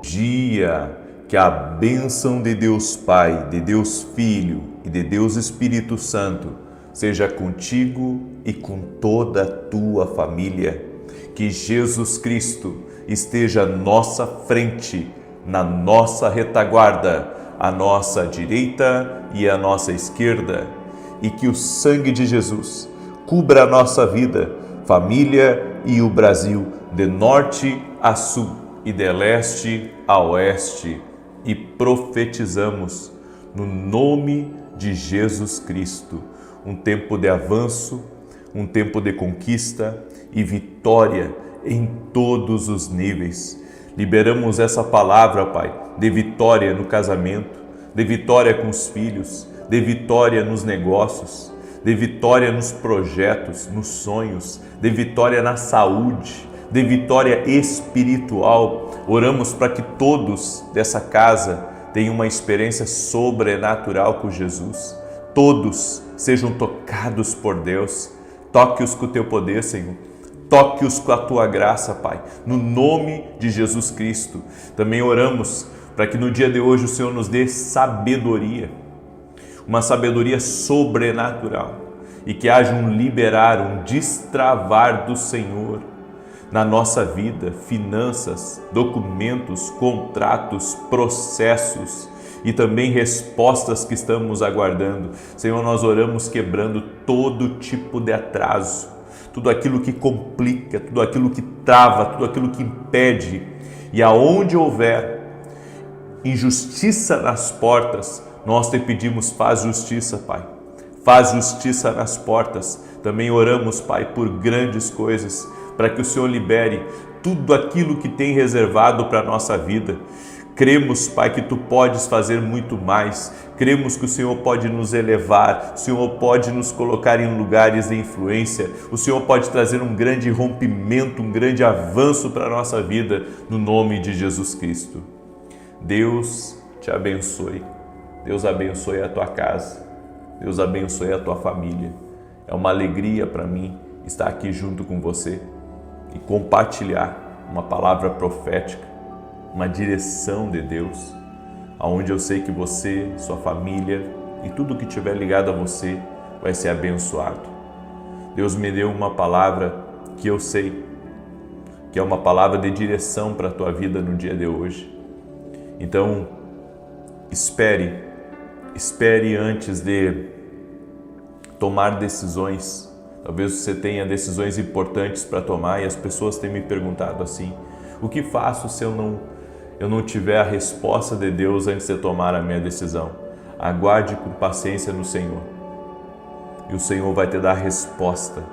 Dia, que a bênção de Deus Pai, de Deus Filho e de Deus Espírito Santo seja contigo e com toda a tua família. Que Jesus Cristo esteja à nossa frente, na nossa retaguarda, à nossa direita e à nossa esquerda, e que o sangue de Jesus cubra a nossa vida, família e o Brasil, de norte a sul e de leste a oeste, e profetizamos no nome de Jesus Cristo um tempo de avanço, um tempo de conquista e vitória em todos os níveis. Liberamos essa palavra, Pai, de vitória no casamento, de vitória com os filhos, de vitória nos negócios, de vitória nos projetos, nos sonhos, de vitória na saúde, de vitória espiritual. Oramos para que todos dessa casa tenham uma experiência sobrenatural com Jesus. Todos sejam tocados por Deus. Toque-os com o teu poder, Senhor. Toque-os com a tua graça, Pai, no nome de Jesus Cristo. Também oramos para que no dia de hoje o Senhor nos dê sabedoria, uma sabedoria sobrenatural, e que haja um liberar, um destravar do Senhor na nossa vida, finanças, documentos, contratos, processos e também respostas que estamos aguardando. Senhor, nós oramos quebrando todo tipo de atraso, tudo aquilo que complica, tudo aquilo que trava, tudo aquilo que impede. E aonde houver injustiça nas portas, nós te pedimos, faz justiça, Pai. Faz justiça nas portas. Também oramos, Pai, por grandes coisas, para que o Senhor libere tudo aquilo que tem reservado para a nossa vida. Cremos, Pai, que Tu podes fazer muito mais. Cremos que o Senhor pode nos elevar, o Senhor pode nos colocar em lugares de influência, o Senhor pode trazer um grande rompimento, um grande avanço para a nossa vida, no nome de Jesus Cristo. Deus te abençoe. Deus abençoe a tua casa. Deus abençoe a tua família. É uma alegria para mim estar aqui junto com você e compartilhar uma palavra profética, uma direção de Deus, aonde eu sei que você, sua família e tudo que estiver ligado a você vai ser abençoado. Deus me deu uma palavra que eu sei que é uma palavra de direção para a tua vida no dia de hoje. Então, espere antes de tomar decisões. Talvez você tenha decisões importantes para tomar e as pessoas têm me perguntado assim: o que faço se eu não tiver a resposta de Deus antes de tomar a minha decisão? Aguarde com paciência no Senhor e o Senhor vai te dar a resposta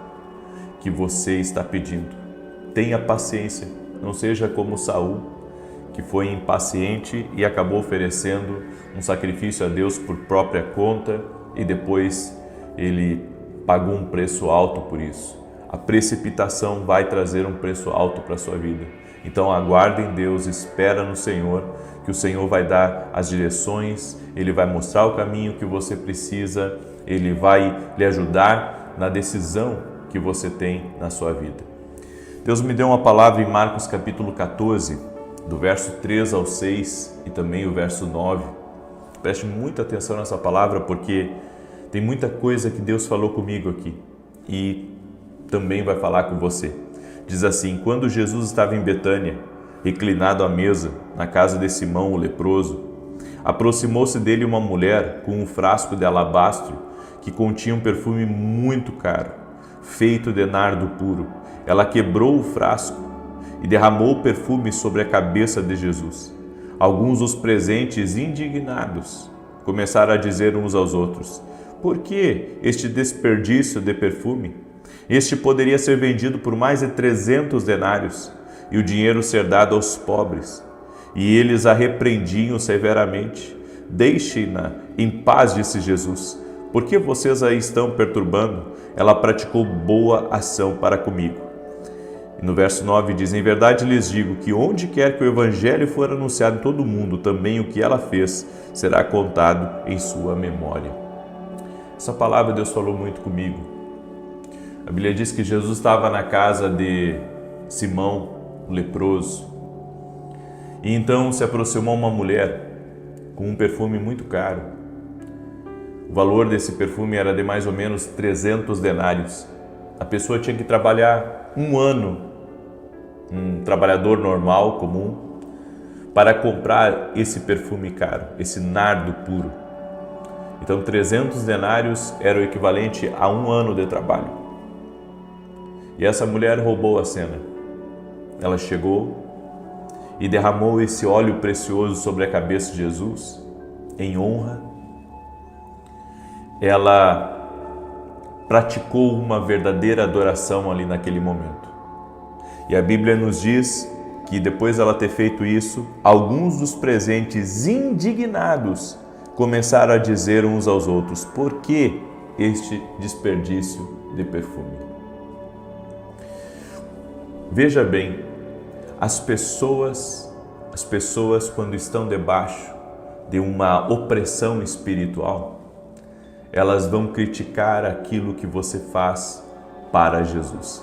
que você está pedindo. Tenha paciência, não seja como Saul, que foi impaciente e acabou oferecendo um sacrifício a Deus por própria conta e depois ele pagou um preço alto por isso. A precipitação vai trazer um preço alto para a sua vida. Então aguarde em Deus, espera no Senhor, que o Senhor vai dar as direções, Ele vai mostrar o caminho que você precisa, Ele vai lhe ajudar na decisão que você tem na sua vida. Deus me deu uma palavra em Marcos capítulo 14, do verso 3 ao 6 e também o verso 9. Preste muita atenção nessa palavra porque tem muita coisa que Deus falou comigo aqui e também vai falar com você. Diz assim: quando Jesus estava em Betânia, reclinado à mesa, na casa de Simão o leproso, aproximou-se dele uma mulher com um frasco de alabastro que continha um perfume muito caro, feito de nardo puro. Ela quebrou o frasco e derramou o perfume sobre a cabeça de Jesus. Alguns dos presentes, indignados, começaram a dizer uns aos outros: por que este desperdício de perfume? Este poderia ser vendido por mais de 300 denários e o dinheiro ser dado aos pobres. E eles a repreendiam severamente. Deixem-na em paz, disse Jesus. Por que vocês a estão perturbando? Ela praticou boa ação para comigo. E no verso 9 diz: em verdade lhes digo que onde quer que o evangelho for anunciado em todo o mundo, também o que ela fez será contado em sua memória. Essa palavra Deus falou muito comigo. A Bíblia diz que Jesus estava na casa de Simão, o leproso, E então se aproximou uma mulher com um perfume muito caro. O valor desse perfume era de mais ou menos 300 denários. A pessoa tinha que trabalhar um ano, um trabalhador normal, comum, para comprar esse perfume caro, esse nardo puro. Então 300 denários era o equivalente a um ano de trabalho. E essa mulher roubou a cena. Ela chegou e derramou esse óleo precioso sobre a cabeça de Jesus, em honra. Ela praticou uma verdadeira adoração ali naquele momento. E a Bíblia nos diz que depois dela ter feito isso, alguns dos presentes, indignados, começaram a dizer uns aos outros: por que este desperdício de perfume? Veja bem, as pessoas quando estão debaixo de uma opressão espiritual, elas vão criticar aquilo que você faz para Jesus.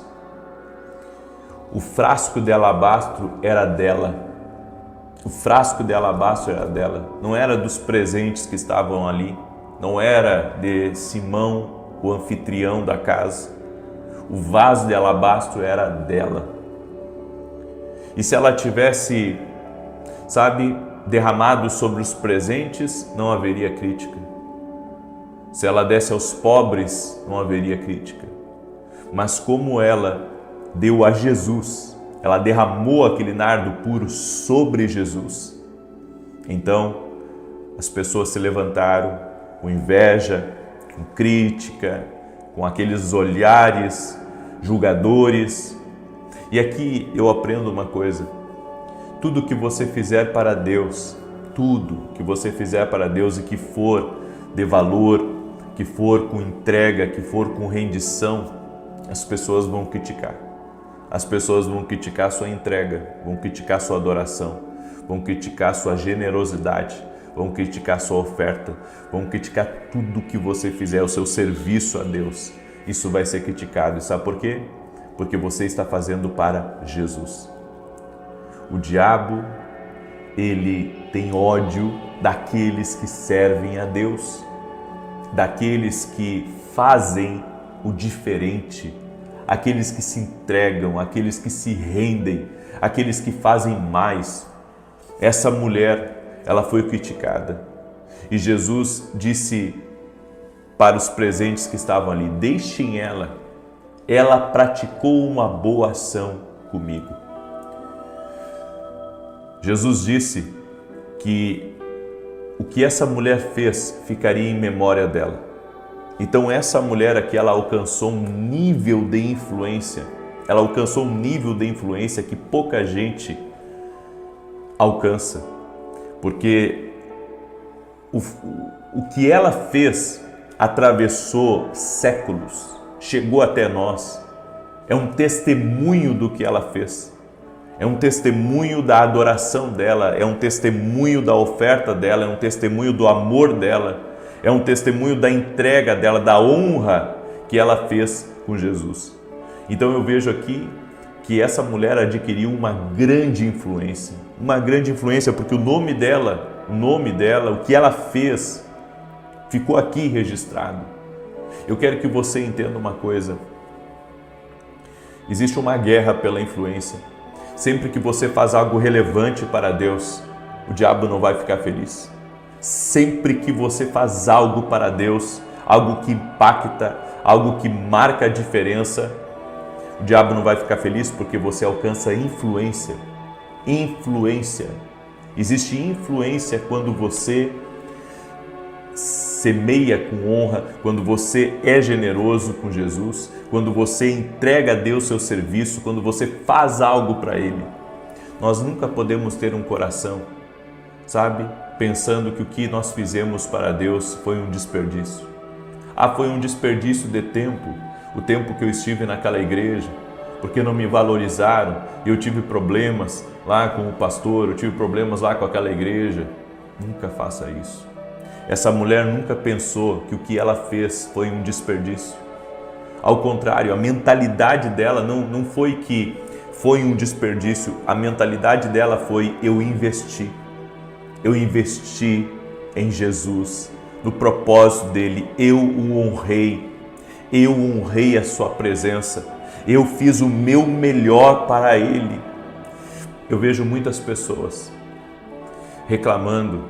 O frasco de alabastro era dela. O frasco de alabastro era dela. Não era dos presentes que estavam ali. Não era de Simão, o anfitrião da casa. O vaso de alabastro era dela. E se ela tivesse, derramado sobre os presentes, não haveria crítica. Se ela desse aos pobres, não haveria crítica. Mas como ela deu a Jesus, ela derramou aquele nardo puro sobre Jesus, então as pessoas se levantaram com inveja, com crítica, com aqueles olhares julgadores. E aqui eu aprendo uma coisa: tudo que você fizer para Deus, tudo que você fizer para Deus e que for de valor, que for com entrega, que for com rendição, as pessoas vão criticar. As pessoas vão criticar sua entrega, vão criticar sua adoração, vão criticar sua generosidade, vão criticar sua oferta, vão criticar tudo que você fizer, o seu serviço a Deus. Isso vai ser criticado. E sabe por quê? Porque você está fazendo para Jesus. O diabo, ele tem ódio daqueles que servem a Deus, daqueles que fazem o diferente, aqueles que se entregam, aqueles que se rendem, aqueles que fazem mais. Essa mulher, ela foi criticada. E Jesus disse para os presentes que estavam ali: deixem ela praticou uma boa ação comigo. Jesus disse que o que essa mulher fez ficaria em memória dela. Então essa mulher aqui, ela alcançou um nível de influência, que pouca gente alcança, porque o que ela fez atravessou séculos, chegou até nós. É um testemunho do que ela fez, é um testemunho da adoração dela, é um testemunho da oferta dela, é um testemunho do amor dela, é um testemunho da entrega dela, da honra que ela fez com Jesus. Então eu vejo aqui que essa mulher adquiriu uma grande influência porque o nome dela, o que ela fez, ficou aqui registrado. Eu quero que você entenda uma coisa: existe uma guerra pela influência. Sempre que você faz algo relevante para Deus, o diabo não vai ficar feliz. Sempre que você faz algo para Deus, algo que impacta, algo que marca a diferença, o diabo não vai ficar feliz, porque você alcança influência. Existe influência quando você semeia com honra, quando você é generoso com Jesus, quando você entrega a Deus seu serviço, quando você faz algo para Ele. Nós nunca podemos ter um coração, pensando que o que nós fizemos para Deus foi um desperdício. Foi um desperdício de tempo, o tempo que eu estive naquela igreja, porque não me valorizaram e eu tive problemas lá com o pastor, eu tive problemas lá com aquela igreja. Nunca faça isso. Essa mulher nunca pensou que o que ela fez foi um desperdício. Ao contrário, a mentalidade dela não foi que foi um desperdício. A mentalidade dela foi: eu investi em Jesus, no propósito dele, eu honrei a sua presença, eu fiz o meu melhor para ele. Eu vejo muitas pessoas reclamando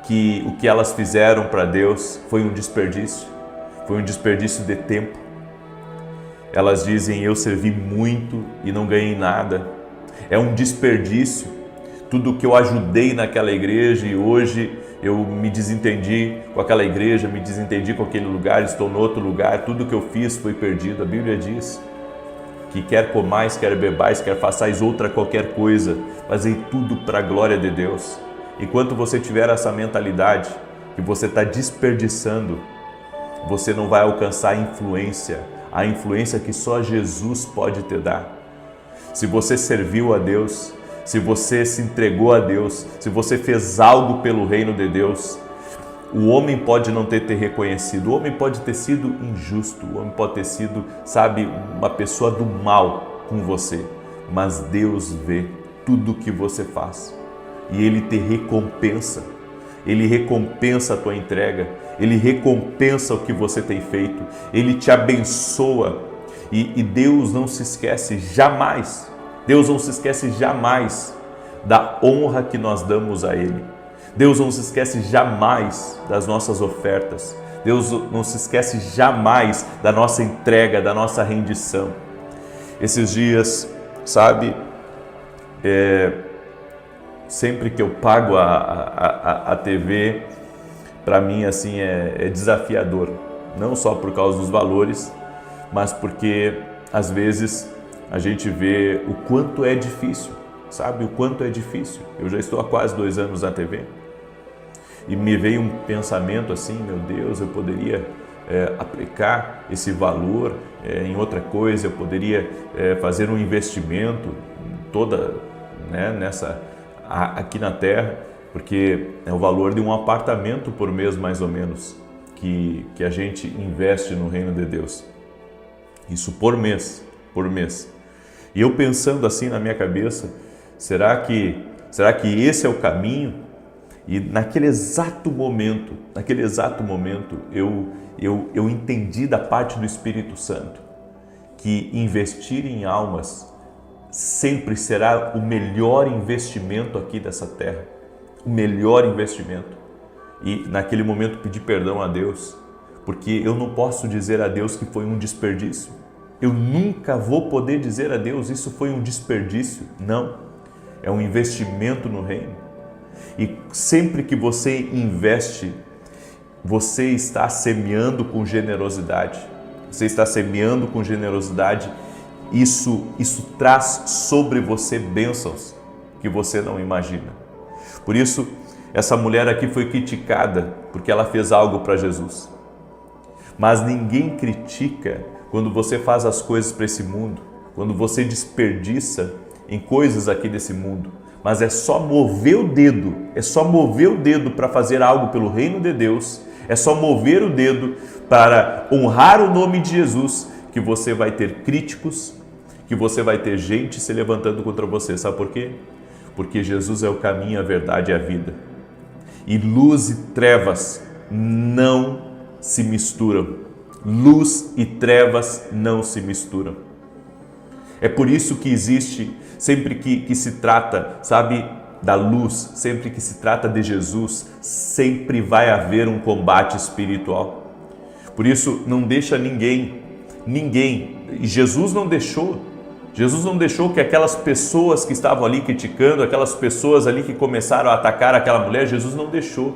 que o que elas fizeram para Deus foi um desperdício de tempo. Elas dizem: eu servi muito e não ganhei nada, é um desperdício tudo que eu ajudei naquela igreja e hoje eu me desentendi com aquela igreja, me desentendi com aquele lugar, estou no outro lugar, tudo que eu fiz foi perdido. A Bíblia diz que quer comais, quer bebais, quer façais outra qualquer coisa, fazei tudo para a glória de Deus. Enquanto você tiver essa mentalidade que você está desperdiçando, você não vai alcançar a influência que só Jesus pode te dar. Se você serviu a Deus, se você se entregou a Deus, se você fez algo pelo reino de Deus, o homem pode não ter te reconhecido, o homem pode ter sido injusto, o homem pode ter sido, uma pessoa do mal com você, mas Deus vê tudo o que você faz e Ele te recompensa. Ele recompensa a tua entrega, Ele recompensa o que você tem feito, Ele te abençoa e Deus não se esquece jamais. Deus não se esquece jamais da honra que nós damos a Ele. Deus não se esquece jamais das nossas ofertas. Deus não se esquece jamais da nossa entrega, da nossa rendição. Esses dias, sempre que eu pago a TV, para mim assim é desafiador. Não só por causa dos valores, mas porque às vezes a gente vê o quanto é difícil, o quanto é difícil. Eu já estou há quase 2 anos na TV e me veio um pensamento assim: meu Deus, eu poderia aplicar esse valor em outra coisa, eu poderia fazer um investimento aqui na Terra, porque é o valor de um apartamento por mês mais ou menos que a gente investe no reino de Deus. Isso por mês. E eu pensando assim na minha cabeça, será que esse é o caminho? E naquele exato momento, eu entendi da parte do Espírito Santo que investir em almas sempre será o melhor investimento aqui dessa terra, o melhor investimento. E naquele momento pedi perdão a Deus, porque eu não posso dizer a Deus que foi um desperdício. Eu nunca vou poder dizer a Deus: isso foi um desperdício. Não, é um investimento no reino. E sempre que você investe, você está semeando com generosidade. Isso traz sobre você bênçãos que você não imagina. Por isso, essa mulher aqui foi criticada porque ela fez algo para Jesus. Mas ninguém critica quando você faz as coisas para esse mundo, quando você desperdiça em coisas aqui desse mundo, mas é só mover o dedo para fazer algo pelo reino de Deus, é só mover o dedo para honrar o nome de Jesus, que você vai ter críticos, que você vai ter gente se levantando contra você. Sabe por quê? Porque Jesus é o caminho, a verdade e a vida. E luz e trevas não se misturam. Luz e trevas não se misturam. É por isso que existe, sempre que se trata, da luz, sempre que se trata de Jesus, sempre vai haver um combate espiritual. Por isso, não deixa ninguém, e Jesus não deixou que aquelas pessoas que estavam ali criticando, aquelas pessoas ali que começaram a atacar aquela mulher, Jesus não deixou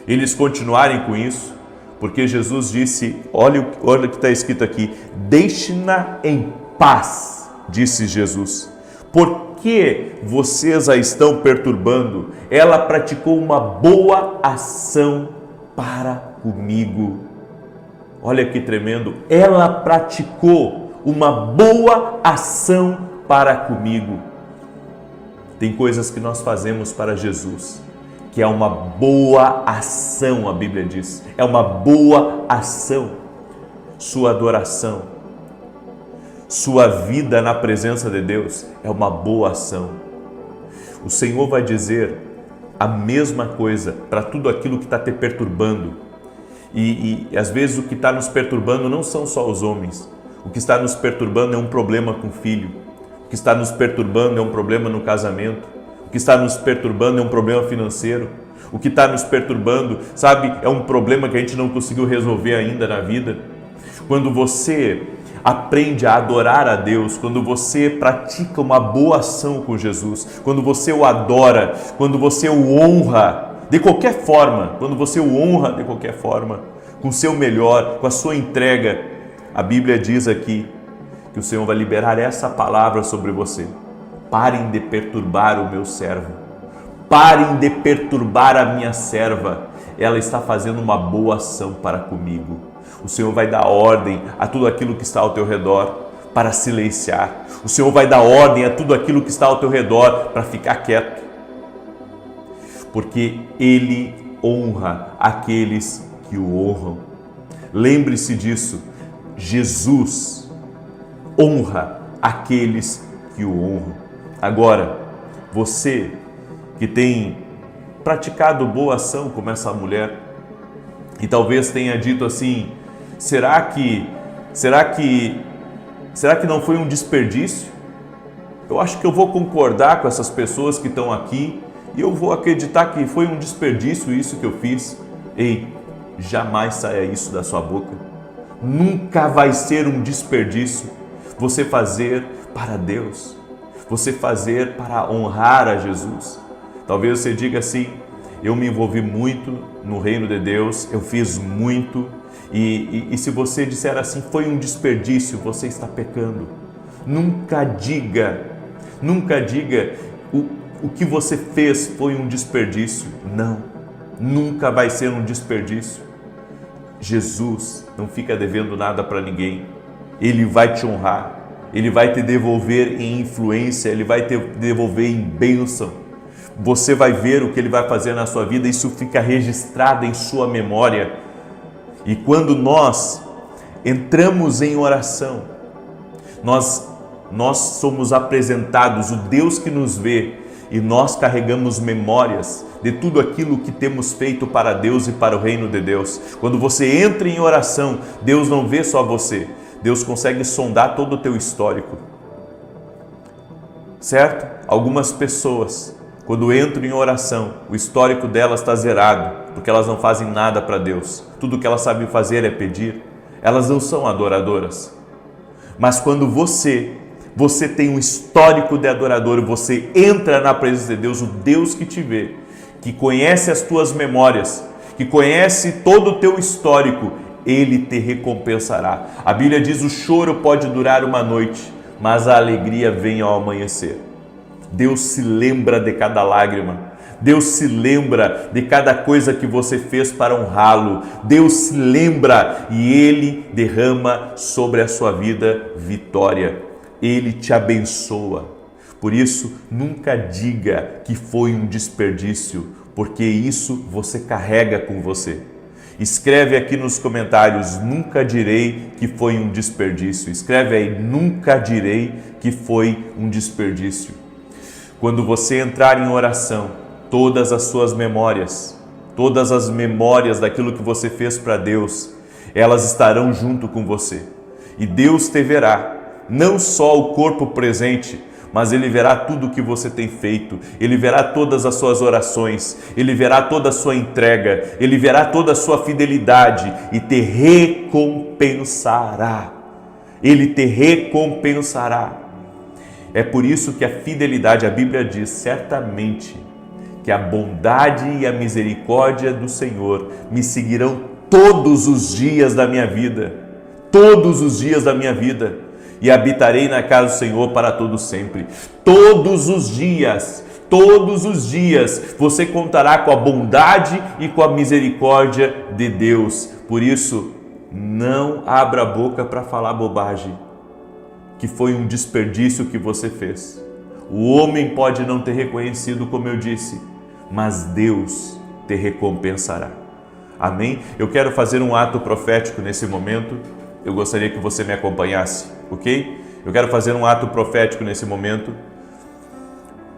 eles continuarem com isso. Porque Jesus disse, olha o que está escrito aqui: deixe-na em paz, disse Jesus. Por que vocês a estão perturbando? Ela praticou uma boa ação para comigo. Olha que tremendo, ela praticou uma boa ação para comigo. Tem coisas que nós fazemos para Jesus, que é uma boa ação, a Bíblia diz, é uma boa ação. Sua adoração, sua vida na presença de Deus é uma boa ação. O Senhor vai dizer a mesma coisa para tudo aquilo que está te perturbando. E às vezes o que está nos perturbando não são só os homens. O que está nos perturbando é um problema com o filho. O que está nos perturbando é um problema no casamento. O que está nos perturbando é um problema financeiro. O que está nos perturbando, sabe, é um problema que a gente não conseguiu resolver ainda na vida. Quando você aprende a adorar a Deus, quando você pratica uma boa ação com Jesus, quando você o adora, quando você o honra de qualquer forma, quando você o honra de qualquer forma, com o seu melhor, com a sua entrega, a Bíblia diz aqui que o Senhor vai liberar essa palavra sobre você. Parem de perturbar o meu servo. Parem de perturbar a minha serva. Ela está fazendo uma boa ação para comigo. O Senhor vai dar ordem a tudo aquilo que está ao teu redor para silenciar. O Senhor vai dar ordem a tudo aquilo que está ao teu redor para ficar quieto. Porque Ele honra aqueles que o honram. Lembre-se disso. Jesus honra aqueles que o honram. Agora, você que tem praticado boa ação como essa mulher e talvez tenha dito assim: será que não foi um desperdício? Eu acho que eu vou concordar com essas pessoas que estão aqui e eu vou acreditar que foi um desperdício isso que eu fiz. Ei, jamais saia isso da sua boca. Nunca vai ser um desperdício você fazer para Deus, você fazer para honrar a Jesus. Talvez você diga assim: eu me envolvi muito no reino de Deus, eu fiz muito, e se você disser assim, foi um desperdício, você está pecando. Nunca diga o que você fez foi um desperdício. Não, nunca vai ser um desperdício. Jesus não fica devendo nada para ninguém. Ele vai te honrar, Ele vai te devolver em influência, Ele vai te devolver em bênção. Você vai ver o que Ele vai fazer na sua vida, isso fica registrado em sua memória. E quando nós entramos em oração, nós somos apresentados, o Deus que nos vê, e nós carregamos memórias de tudo aquilo que temos feito para Deus e para o reino de Deus. Quando você entra em oração, Deus não vê só você, Deus consegue sondar todo o teu histórico, certo? Algumas pessoas, quando entram em oração, o histórico delas está zerado, porque elas não fazem nada para Deus. Tudo que elas sabem fazer é pedir. Elas não são adoradoras. Mas quando você tem um histórico de adorador, você entra na presença de Deus, o Deus que te vê, que conhece as tuas memórias, que conhece todo o teu histórico, Ele te recompensará. A Bíblia diz: o choro pode durar uma noite, mas a alegria vem ao amanhecer. Deus se lembra de cada lágrima. Deus se lembra de cada coisa que você fez para honrá-lo. Deus se lembra e Ele derrama sobre a sua vida vitória. Ele te abençoa. Por isso, nunca diga que foi um desperdício, porque isso você carrega com você. Escreve aqui nos comentários: nunca direi que foi um desperdício. Escreve aí: nunca direi que foi um desperdício. Quando você entrar em oração, todas as suas memórias, todas as memórias daquilo que você fez para Deus, elas estarão junto com você. E Deus te verá, não só o corpo presente, mas Ele verá tudo o que você tem feito. Ele verá todas as suas orações, Ele verá toda a sua entrega, Ele verá toda a sua fidelidade e te recompensará. Ele te recompensará. É por isso que a fidelidade, a Bíblia diz certamente que a bondade e a misericórdia do Senhor me seguirão todos os dias da minha vida, todos os dias da minha vida, e habitarei na casa do Senhor para todo sempre. Todos os dias você contará com a bondade e com a misericórdia de Deus. Por isso, não abra a boca para falar bobagem, que foi um desperdício que você fez. O homem pode não ter reconhecido, como eu disse, mas Deus te recompensará. Amém? Eu quero fazer um ato profético nesse momento. Eu gostaria que você me acompanhasse, ok? Eu quero fazer um ato profético nesse momento.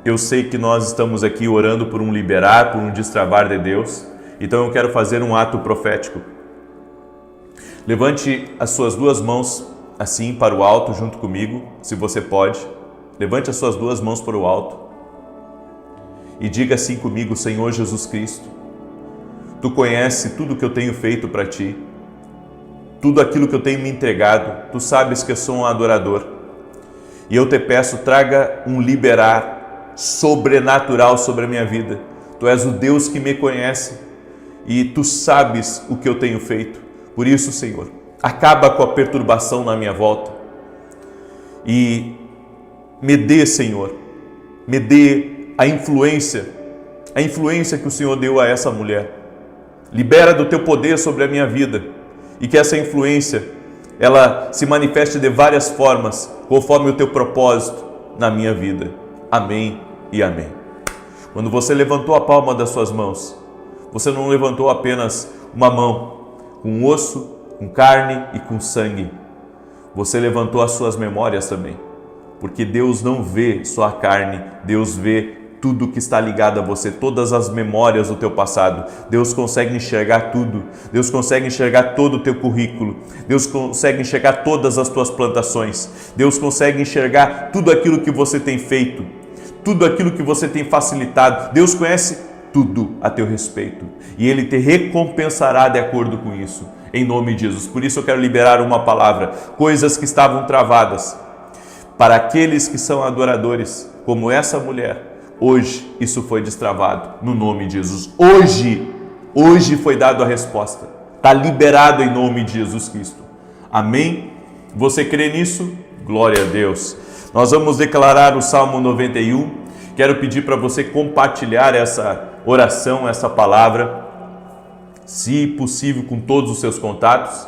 Eu sei que nós estamos aqui orando por um liberar, por um destravar de Deus. Então eu quero fazer um ato profético. Levante as suas duas mãos assim para o alto junto comigo, se você pode. Levante as suas duas mãos para o alto e diga assim comigo: Senhor Jesus Cristo, Tu conheces tudo que eu tenho feito para Ti, tudo aquilo que eu tenho me entregado. Tu sabes que eu sou um adorador e eu te peço, traga um liberar sobrenatural sobre a minha vida. Tu és o Deus que me conhece e Tu sabes o que eu tenho feito. Por isso, Senhor, acaba com a perturbação na minha volta e me dê, Senhor, me dê a influência que o Senhor deu a essa mulher. Libera do Teu poder sobre a minha vida e que essa influência, ela se manifeste de várias formas, conforme o Teu propósito na minha vida. Amém e amém. Quando você levantou a palma das suas mãos, você não levantou apenas uma mão com osso, com carne e com sangue. Você levantou as suas memórias também. Porque Deus não vê só a carne, Deus vê tudo que está ligado a você, todas as memórias do teu passado. Deus consegue enxergar tudo, Deus consegue enxergar todo o teu currículo, Deus consegue enxergar todas as tuas plantações, Deus consegue enxergar tudo aquilo que você tem feito, tudo aquilo que você tem facilitado. Deus conhece tudo a teu respeito e Ele te recompensará de acordo com isso, em nome de Jesus. Por isso eu quero liberar uma palavra: coisas que estavam travadas, para aqueles que são adoradores, como essa mulher, hoje isso foi destravado, no nome de Jesus. Hoje foi dado a resposta, está liberado em nome de Jesus Cristo. Amém? Você crê nisso? Glória a Deus. Nós vamos declarar o Salmo 91. Quero pedir para você compartilhar essa oração, essa palavra, se possível, com todos os seus contatos.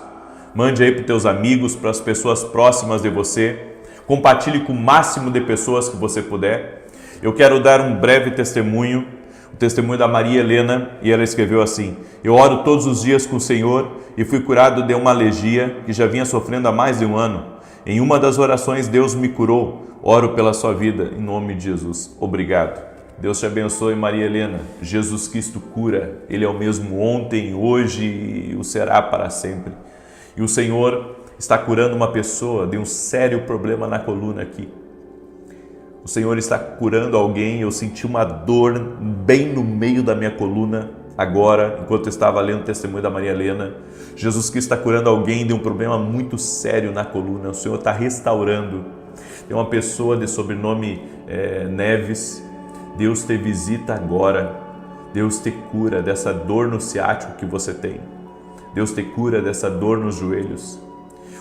Mande aí para os teus amigos, para as pessoas próximas de você. Compartilhe com o máximo de pessoas que você puder. Eu quero dar um breve testemunho, o testemunho da Maria Helena, e ela escreveu assim: eu oro todos os dias com o Senhor e fui curado de uma alergia que já vinha sofrendo há mais de um ano. Em uma das orações Deus me curou. Oro pela sua vida, em nome de Jesus. Obrigado. Deus te abençoe, Maria Helena. Jesus Cristo cura. Ele é o mesmo ontem, hoje e o será para sempre. E o Senhor está curando uma pessoa de um sério problema na coluna aqui. O Senhor está curando alguém. Eu senti uma dor bem no meio da minha coluna agora, enquanto eu estava lendo o testemunho da Maria Helena. Jesus Cristo está curando alguém de um problema muito sério na coluna. O Senhor está restaurando. Tem uma pessoa de sobrenome Neves. Deus te visita agora. Deus te cura dessa dor no ciático que você tem. Deus te cura dessa dor nos joelhos.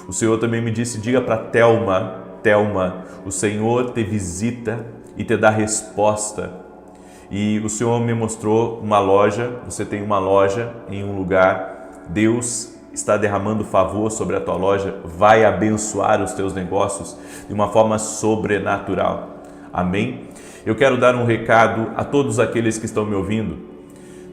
O Senhor também me disse: diga para Thelma, o Senhor te visita e te dá resposta. E o Senhor me mostrou uma loja. Você tem uma loja em um lugar. Deus está derramando favor sobre a tua loja, vai abençoar os teus negócios de uma forma sobrenatural. Amém? Eu quero dar um recado a todos aqueles que estão me ouvindo.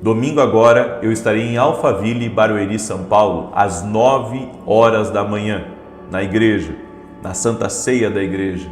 Domingo agora eu estarei em Alphaville, Barueri, São Paulo, às 9 horas da manhã, na igreja, na Santa Ceia da igreja.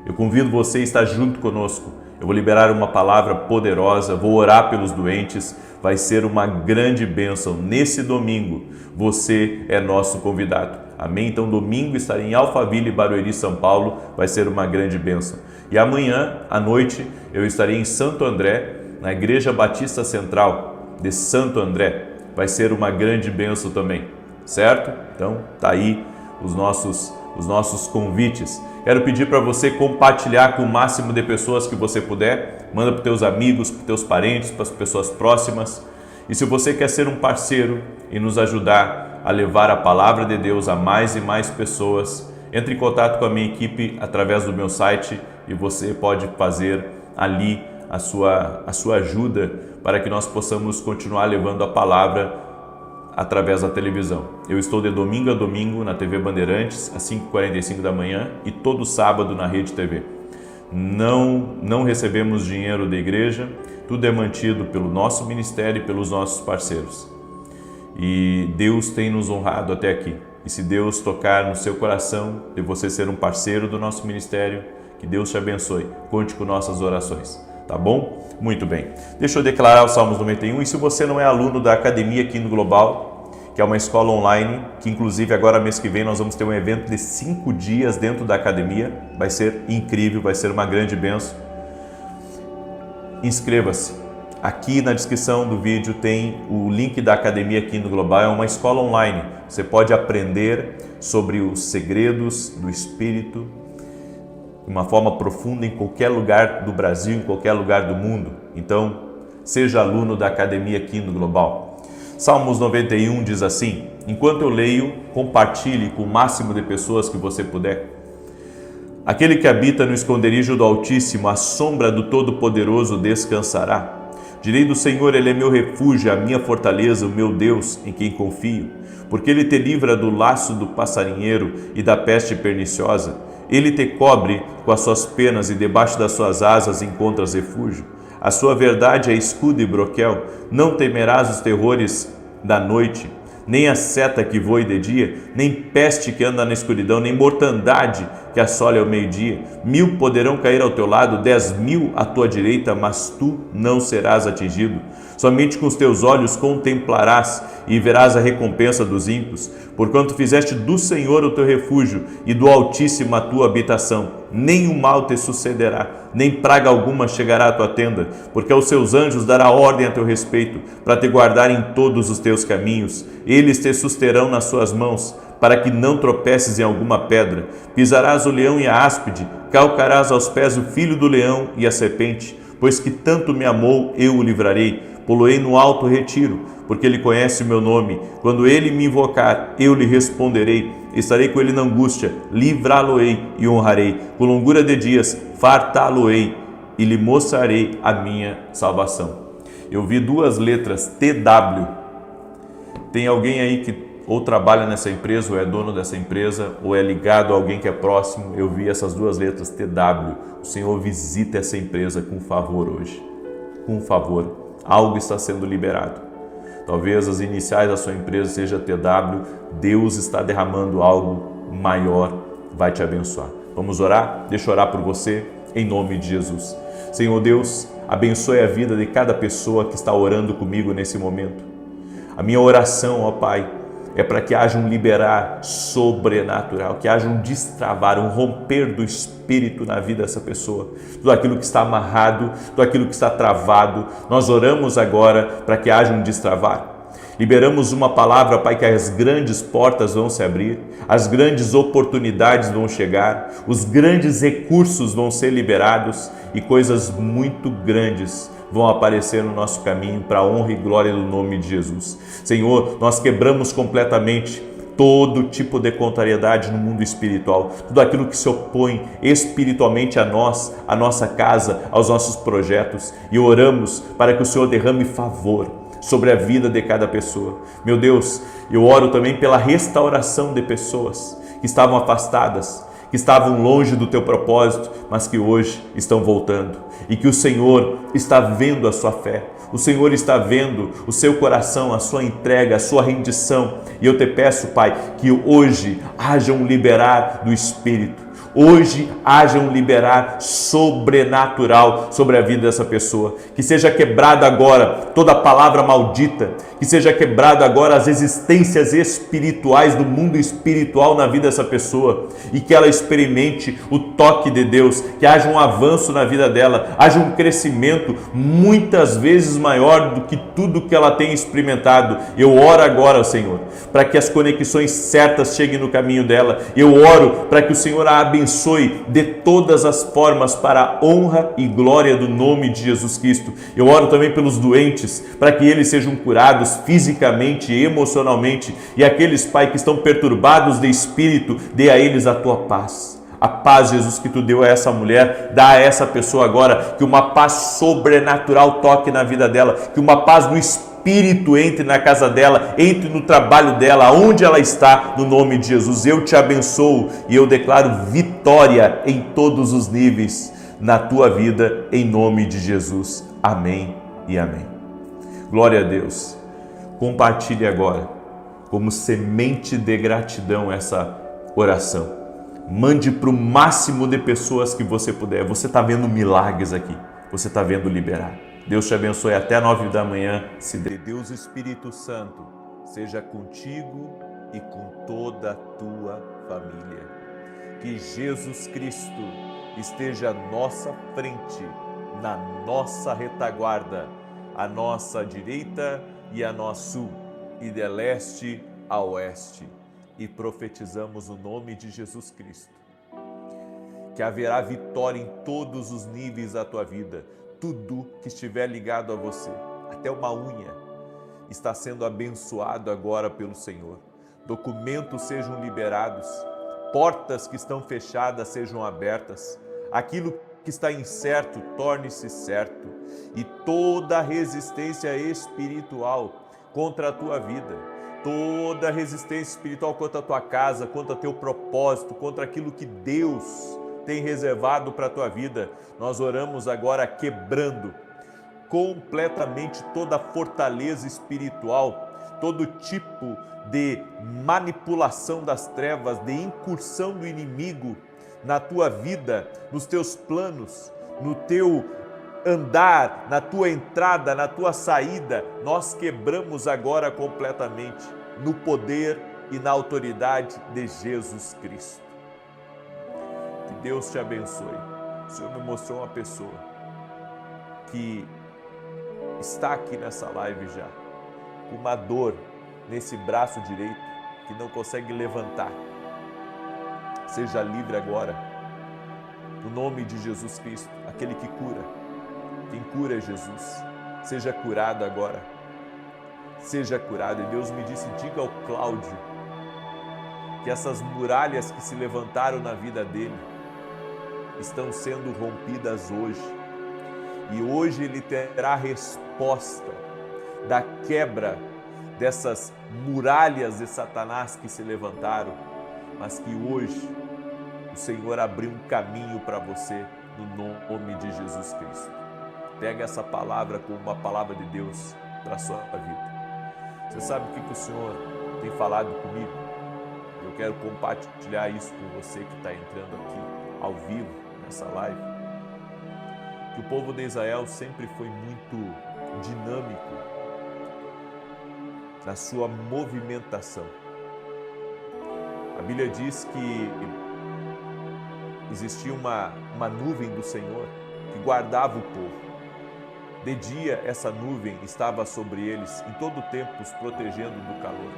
Eu convido você a estar junto conosco. Eu vou liberar uma palavra poderosa, vou orar pelos doentes, vai ser uma grande bênção. Nesse domingo, você é nosso convidado. Amém? Então, domingo estarei em Alphaville, Barueri, São Paulo, vai ser uma grande bênção. E amanhã, à noite, eu estarei em Santo André, na Igreja Batista Central de Santo André. Vai ser uma grande bênção também, certo? Então, tá aí os nossos convites. Quero pedir para você compartilhar com o máximo de pessoas que você puder. Manda para os teus amigos, para os teus parentes, para as pessoas próximas. E se você quer ser um parceiro e nos ajudar a levar a palavra de Deus a mais e mais pessoas, entre em contato com a minha equipe através do meu site e você pode fazer ali a sua ajuda para que nós possamos continuar levando a palavra através da televisão. Eu estou de domingo a domingo na TV Bandeirantes, às 5h45 da manhã, e todo sábado na Rede TV. Não recebemos dinheiro da igreja, tudo é mantido pelo nosso ministério e pelos nossos parceiros. E Deus tem nos honrado até aqui. E se Deus tocar no seu coração de você ser um parceiro do nosso ministério, que Deus te abençoe. Conte com nossas orações, tá bom? Muito bem. Deixa eu declarar o Salmos 91. E se você não é aluno da Academia Quino Global, que é uma escola online, que inclusive agora mês que vem nós vamos ter um evento de 5 dias dentro da academia, vai ser incrível, vai ser uma grande bênção. Inscreva-se. Aqui na descrição do vídeo tem o link da Academia Quino Global, é uma escola online. Você pode aprender sobre os segredos do Espírito de uma forma profunda em qualquer lugar do Brasil, em qualquer lugar do mundo. Então, seja aluno da Academia Quino Global. Salmos 91 diz assim: enquanto eu leio, compartilhe com o máximo de pessoas que você puder. Aquele que habita no esconderijo do Altíssimo, à sombra do Todo-Poderoso descansará. Direi do Senhor, Ele é meu refúgio, a minha fortaleza, o meu Deus, em quem confio. Porque Ele te livra do laço do passarinheiro e da peste perniciosa. Ele te cobre com as suas penas e debaixo das suas asas encontras refúgio. A sua verdade é escudo e broquel. Não temerás os terrores da noite, nem a seta que voe de dia, nem peste que anda na escuridão, nem mortandade que assole ao meio-dia. 1000 poderão cair ao teu lado, 10.000 à tua direita, mas tu não serás atingido. Somente com os teus olhos contemplarás e verás a recompensa dos ímpios, porquanto fizeste do Senhor o teu refúgio e do Altíssimo a tua habitação. Nenhum mal te sucederá, nem praga alguma chegará à tua tenda, porque aos seus anjos dará ordem a teu respeito, para te guardar em todos os teus caminhos. Eles te susterão nas suas mãos, para que não tropeces em alguma pedra. Pisarás o leão e a áspide, calcarás aos pés o filho do leão e a serpente. Pois que tanto me amou, eu o livrarei. Poloei no alto retiro, porque ele conhece o meu nome. Quando ele me invocar, eu lhe responderei. Estarei com ele na angústia, livrá-lo-ei e honrarei. Com longura de dias, fartá-lo-ei e lhe mostrarei a minha salvação. Eu vi 2 letras, TW. Tem alguém aí que ou trabalha nessa empresa, ou é dono dessa empresa, ou é ligado a alguém que é próximo. Eu vi essas 2 letras, TW. O Senhor visita essa empresa com favor hoje. Com favor. Algo está sendo liberado. Talvez as iniciais da sua empresa seja TW. Deus está derramando algo maior, vai te abençoar. Vamos orar? Deixa eu orar por você, em nome de Jesus. Senhor Deus, abençoe a vida de cada pessoa que está orando comigo nesse momento. A minha oração, ó Pai, é para que haja um liberar sobrenatural, que haja um destravar, um romper do Espírito na vida dessa pessoa. Tudo aquilo que está amarrado, tudo aquilo que está travado, nós oramos agora para que haja um destravar. Liberamos uma palavra, Pai, que as grandes portas vão se abrir, as grandes oportunidades vão chegar, os grandes recursos vão ser liberados e coisas muito grandes vão aparecer no nosso caminho para a honra e glória do nome de Jesus. Senhor, nós quebramos completamente todo tipo de contrariedade no mundo espiritual, tudo aquilo que se opõe espiritualmente a nós, a nossa casa, aos nossos projetos, e oramos para que o Senhor derrame favor sobre a vida de cada pessoa. Meu Deus, eu oro também pela restauração de pessoas que estavam afastadas, que estavam longe do teu propósito, mas que hoje estão voltando, e que o Senhor está vendo a sua fé, o Senhor está vendo o seu coração, a sua entrega, a sua rendição, e eu te peço, Pai, que hoje haja um liberar do Espírito, hoje haja um liberar sobrenatural sobre a vida dessa pessoa, que seja quebrada agora toda palavra maldita, que seja quebrada agora as existências espirituais do mundo espiritual na vida dessa pessoa, e que ela experimente o toque de Deus, que haja um avanço na vida dela, haja um crescimento muitas vezes maior do que tudo que ela tem experimentado. Eu oro agora, Senhor, para que as conexões certas cheguem no caminho dela. Eu oro para que o Senhor a abençoe de todas as formas para a honra e glória do nome de Jesus Cristo. Eu oro também pelos doentes, para que eles sejam curados fisicamente e emocionalmente, e aqueles, Pai, que estão perturbados de espírito, dê a eles a tua paz. A paz, Jesus, que tu deu a essa mulher, dá a essa pessoa agora, que uma paz sobrenatural toque na vida dela, que uma paz do Espírito entre na casa dela, entre no trabalho dela, onde ela está, no nome de Jesus. Eu te abençoo e eu declaro vitória em todos os níveis na tua vida, em nome de Jesus. Amém e amém. Glória a Deus. Compartilhe agora como semente de gratidão essa oração. Mande para o máximo de pessoas que você puder. Você está vendo milagres aqui. Você está vendo liberar. Deus te abençoe até 9 da manhã. Se Deus Espírito Santo seja contigo e com toda a tua família. Que Jesus Cristo esteja à nossa frente, na nossa retaguarda, à nossa direita e a nosso sul, e de leste a oeste. E profetizamos o nome de Jesus Cristo, que haverá vitória em todos os níveis da tua vida. Tudo que estiver ligado a você, até uma unha, está sendo abençoado agora pelo Senhor. Documentos sejam liberados, portas que estão fechadas sejam abertas, aquilo que está incerto torne-se certo, e toda resistência espiritual contra a tua vida, toda resistência espiritual contra a tua casa, contra teu propósito, contra aquilo que Deus tem reservado para a tua vida, nós oramos agora quebrando completamente toda a fortaleza espiritual, todo tipo de manipulação das trevas, de incursão do inimigo na tua vida, nos teus planos, no teu andar, na tua entrada, na tua saída. Nós quebramos agora completamente no poder e na autoridade de Jesus Cristo. Que Deus te abençoe. O Senhor me mostrou uma pessoa que está aqui nessa live já, com uma dor nesse braço direito que não consegue levantar. Seja livre agora, no nome de Jesus Cristo, aquele que cura. Quem cura é Jesus. Seja curado agora. Seja curado. E Deus me disse, diga ao Cláudio que essas muralhas que se levantaram na vida dele estão sendo rompidas hoje. E hoje ele terá resposta da quebra dessas muralhas de Satanás que se levantaram, mas que hoje o Senhor abriu um caminho para você no nome de Jesus Cristo. Pega essa palavra como uma palavra de Deus para a sua vida. Você sabe o que o Senhor tem falado comigo? Eu quero compartilhar isso com você que está entrando aqui ao vivo nessa live. Que o povo de Israel sempre foi muito dinâmico na sua movimentação. A Bíblia diz que existia uma nuvem do Senhor que guardava o povo. De dia, essa nuvem estava sobre eles, em todo o tempo os protegendo do calor.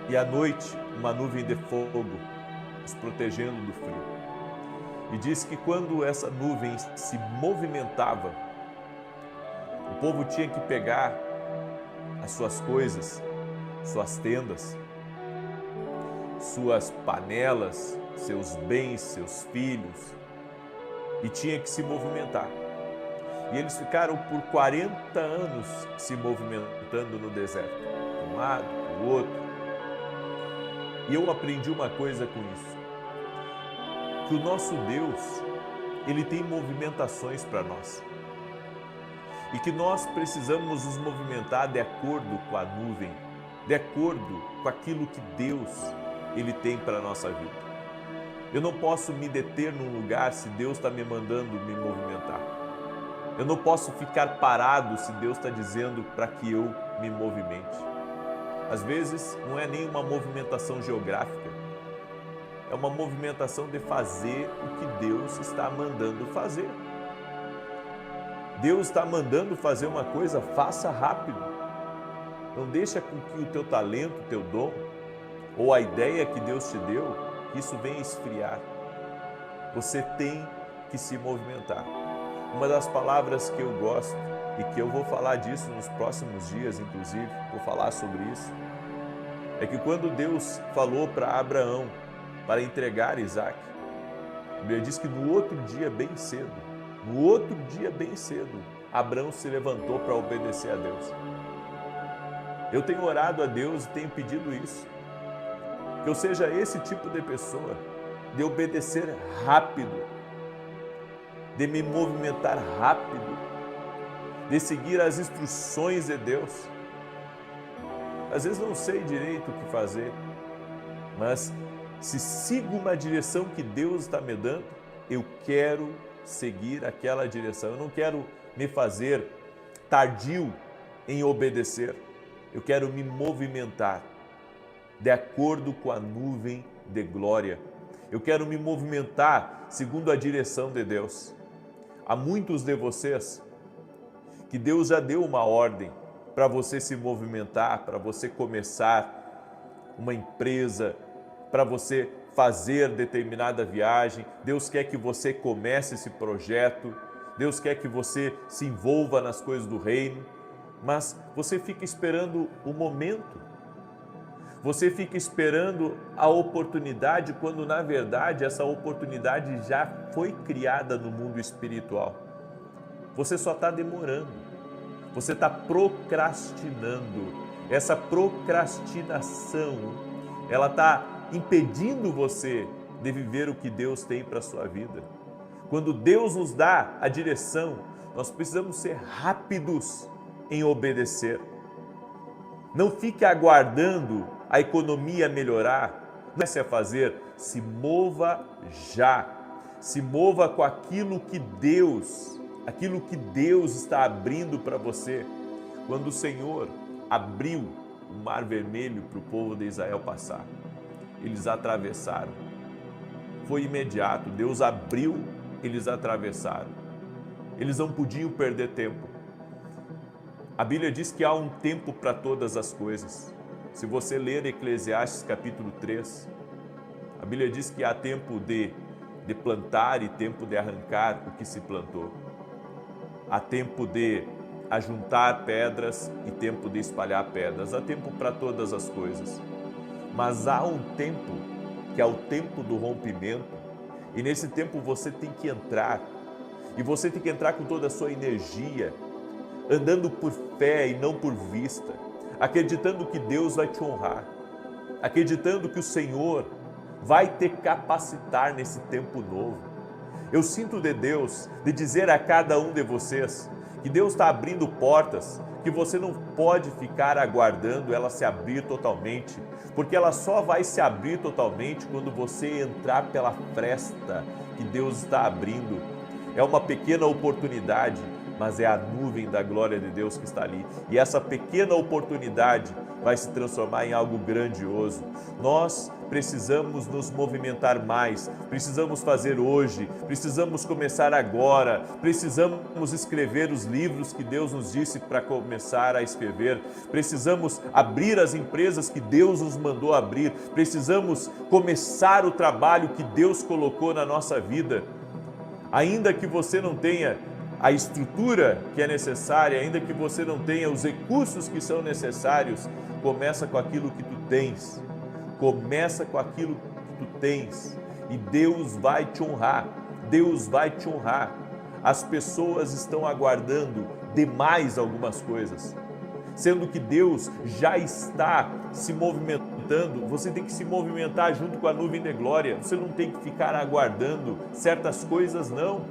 E à noite, uma nuvem de fogo os protegendo do frio. E diz que quando essa nuvem se movimentava, o povo tinha que pegar as suas coisas, suas tendas, suas panelas, seus bens, seus filhos, e tinha que se movimentar. E eles ficaram por 40 anos se movimentando no deserto, de um lado, do outro. E eu aprendi uma coisa com isso, que o nosso Deus, Ele tem movimentações para nós. E que nós precisamos nos movimentar de acordo com a nuvem, de acordo com aquilo que Deus, Ele tem para a nossa vida. Eu não posso me deter num lugar se Deus está me mandando me movimentar. Eu não posso ficar parado se Deus está dizendo para que eu me movimente. Às vezes não é nem uma movimentação geográfica, é uma movimentação de fazer o que Deus está mandando fazer. Deus está mandando fazer uma coisa, faça rápido. Não deixa com que o teu talento, o teu dom, ou a ideia que Deus te deu, que isso venha esfriar. Você tem que se movimentar. Uma das palavras que eu gosto e que eu vou falar disso nos próximos dias, inclusive, vou falar sobre isso, é que quando Deus falou para Abraão para entregar Isaac, a Bíblia diz que no outro dia bem cedo, Abraão se levantou para obedecer a Deus. Eu tenho orado a Deus e tenho pedido isso, que eu seja esse tipo de pessoa, de obedecer rápido, de me movimentar rápido, de seguir as instruções de Deus. às vezes não sei direito o que fazer, mas se sigo uma direção que Deus está me dando, eu quero seguir aquela direção. Eu não quero me fazer tardio em obedecer. Eu quero me movimentar de acordo com a nuvem de glória. Eu quero me movimentar segundo a direção de Deus. Há muitos de vocês que Deus já deu uma ordem para você se movimentar, para você começar uma empresa, para você fazer determinada viagem. Deus quer que você comece esse projeto, Deus quer que você se envolva nas coisas do reino, mas você fica esperando o momento, você fica esperando a oportunidade, quando na verdade essa oportunidade já foi criada no mundo espiritual. Você só está demorando, você está procrastinando. Essa procrastinação, ela está impedindo você de viver o que Deus tem para a sua vida. Quando Deus nos dá a direção, nós precisamos ser rápidos em obedecer. Não fique aguardando a economia melhorar. Comece a fazer, se mova já. Se mova com aquilo que Deus está abrindo para você. Quando o Senhor abriu o Mar Vermelho para o povo de Israel passar, eles atravessaram. Foi imediato, Deus abriu, eles atravessaram. Eles não podiam perder tempo. A Bíblia diz que há um tempo para todas as coisas. Se você ler Eclesiastes capítulo 3, a Bíblia diz que há tempo de plantar e tempo de arrancar o que se plantou. Há tempo de ajuntar pedras e tempo de espalhar pedras. Há tempo para todas as coisas. Mas há um tempo, que é o tempo do rompimento, e nesse tempo você tem que entrar, e você tem que entrar com toda a sua energia, andando por fé e não por vista, acreditando que Deus vai te honrar, acreditando que o Senhor vai te capacitar nesse tempo novo. Eu sinto de Deus de dizer a cada um de vocês que Deus está abrindo portas, que você não pode ficar aguardando ela se abrir totalmente, porque ela só vai se abrir totalmente quando você entrar pela fresta que Deus está abrindo. É uma pequena oportunidade, mas é a nuvem da glória de Deus que está ali. E essa pequena oportunidade vai se transformar em algo grandioso. Nós precisamos nos movimentar mais, precisamos fazer hoje, precisamos começar agora, precisamos escrever os livros que Deus nos disse para começar a escrever, precisamos abrir as empresas que Deus nos mandou abrir, precisamos começar o trabalho que Deus colocou na nossa vida. Ainda que você não tenha a estrutura que é necessária, ainda que você não tenha os recursos que são necessários, começa com aquilo que tu tens. Começa com aquilo que tu tens e Deus vai te honrar. Deus vai te honrar. As pessoas estão aguardando demais algumas coisas, sendo que Deus já está se movimentando. Você tem que se movimentar junto com a nuvem de glória. Você não tem que ficar aguardando certas coisas, não.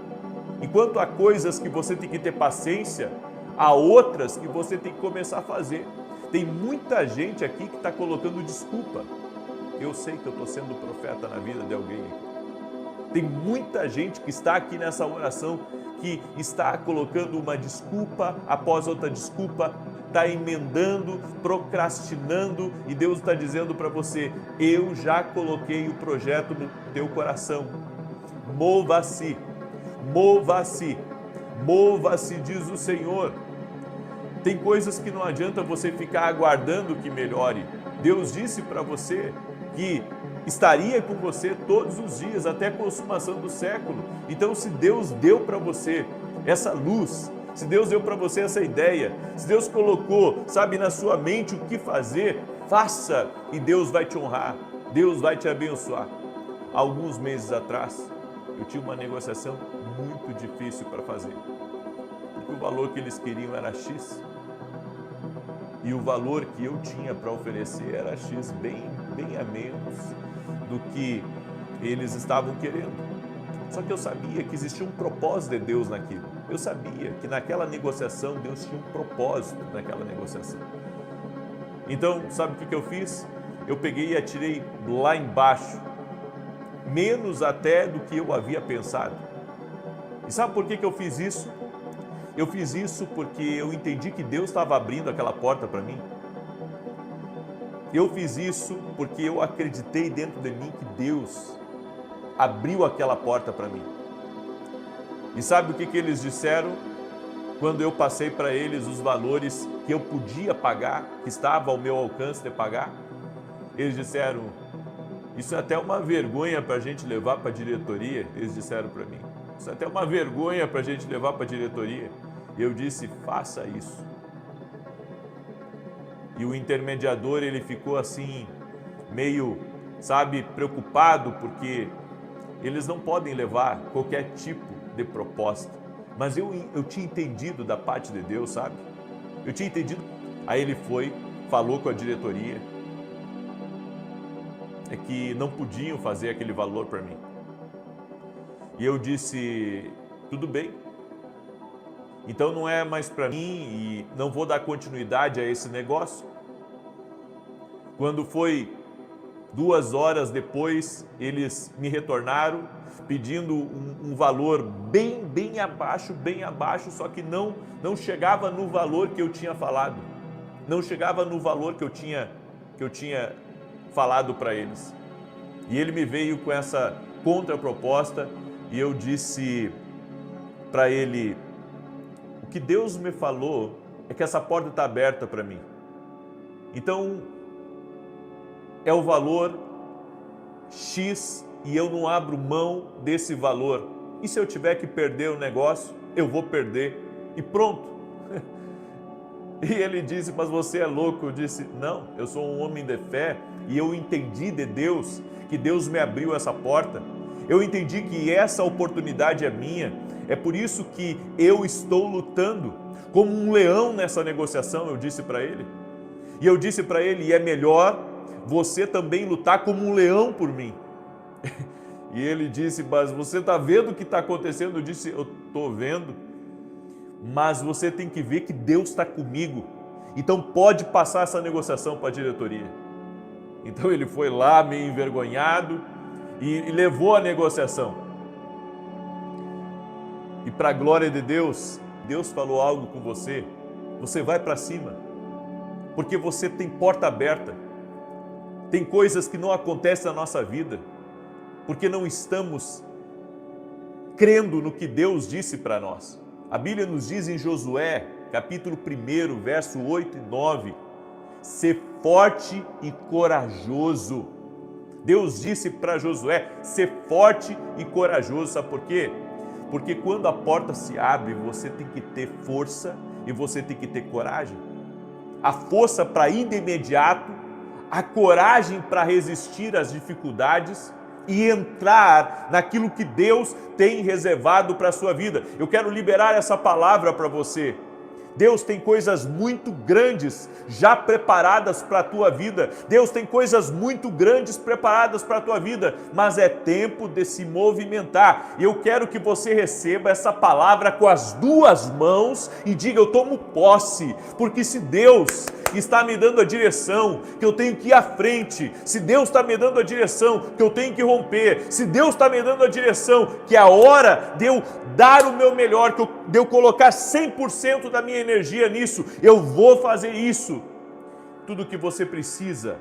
Enquanto há coisas que você tem que ter paciência, há outras que você tem que começar a fazer. Tem muita gente aqui que está colocando desculpa. Eu sei que eu estou sendo profeta na vida de alguém aqui. Tem muita gente que está aqui nessa oração que está colocando uma desculpa após outra desculpa, está emendando, procrastinando, e Deus está dizendo para você: eu já coloquei o projeto no teu coração. Mova-se, mova-se, mova-se, diz o Senhor. Tem coisas que não adianta você ficar aguardando que melhore. Deus disse para você que estaria com você todos os dias, até a consumação do século. Então, se Deus deu para você essa luz, se Deus deu para você essa ideia, se Deus colocou, sabe, na sua mente o que fazer, faça e Deus vai te honrar, Deus vai te abençoar. Alguns meses atrás, eu tinha uma negociação muito difícil para fazer, porque o valor que eles queriam era X, e o valor que eu tinha para oferecer era X, bem a menos do que eles estavam querendo. Só que eu sabia que existia um propósito de Deus naquilo. Eu sabia que naquela negociação Deus tinha um propósito naquela negociação. Então, sabe o que eu fiz? Eu peguei e atirei lá embaixo, menos até do que eu havia pensado. E sabe por que eu fiz isso? Eu fiz isso porque eu entendi que Deus estava abrindo aquela porta para mim. Eu fiz isso porque eu acreditei dentro de mim que Deus abriu aquela porta para mim. E sabe o que eles disseram? Quando eu passei para eles os valores que eu podia pagar, que estava ao meu alcance de pagar, eles disseram, isso é até uma vergonha para a gente levar para a diretoria, eles disseram para mim. Isso é até uma vergonha para a gente levar para a diretoria. E eu disse, faça isso. E o intermediador, ele ficou assim, meio, sabe, preocupado, porque eles não podem levar qualquer tipo de proposta. Mas eu tinha entendido da parte de Deus, sabe? Eu tinha entendido. Aí ele foi, falou com a diretoria, é que não podiam fazer aquele valor para mim. E eu disse, tudo bem. Então não é mais para mim e não vou dar continuidade a esse negócio. Quando foi 2 horas depois, eles me retornaram pedindo um valor bem abaixo, só que não chegava no valor que eu tinha falado. Não chegava no valor que eu tinha falado para eles. E ele me veio com essa contraproposta e eu disse para ele, o que Deus me falou é que essa porta está aberta para mim. Então, é o valor X e eu não abro mão desse valor. E se eu tiver que perder o negócio, eu vou perder e pronto. E ele disse, mas você é louco? Eu disse, não, eu sou um homem de fé e eu entendi de Deus, que Deus me abriu essa porta. Eu entendi que essa oportunidade é minha. É por isso que eu estou lutando como um leão nessa negociação, eu disse para ele. E eu disse para ele, e é melhor você também lutar como um leão por mim. E ele disse, mas você está vendo o que está acontecendo? Eu disse, eu estou vendo, mas você tem que ver que Deus está comigo. Então pode passar essa negociação para a diretoria. Então ele foi lá meio envergonhado e levou a negociação. E para a glória de Deus, Deus falou algo com você, você vai para cima, porque você tem porta aberta. Tem coisas que não acontecem na nossa vida, porque não estamos crendo no que Deus disse para nós. A Bíblia nos diz em Josué, capítulo 1, verso 8 e 9, ser forte e corajoso. Deus disse para Josué, ser forte e corajoso, sabe por quê? Porque quando a porta se abre, você tem que ter força e você tem que ter coragem. A força para ir de imediato, a coragem para resistir às dificuldades e entrar naquilo que Deus tem reservado para a sua vida. Eu quero liberar essa palavra para você. Deus tem coisas muito grandes já preparadas para a tua vida. Deus tem coisas muito grandes preparadas para a tua vida, mas é tempo de se movimentar. E eu quero que você receba essa palavra com as 2 mãos e diga, eu tomo posse, porque se Deus está me dando a direção, que eu tenho que ir à frente, se Deus está me dando a direção, que eu tenho que romper, se Deus está me dando a direção, que é a hora de eu dar o meu melhor, de eu colocar 100% da minha energia nisso, eu vou fazer isso. Tudo o que você precisa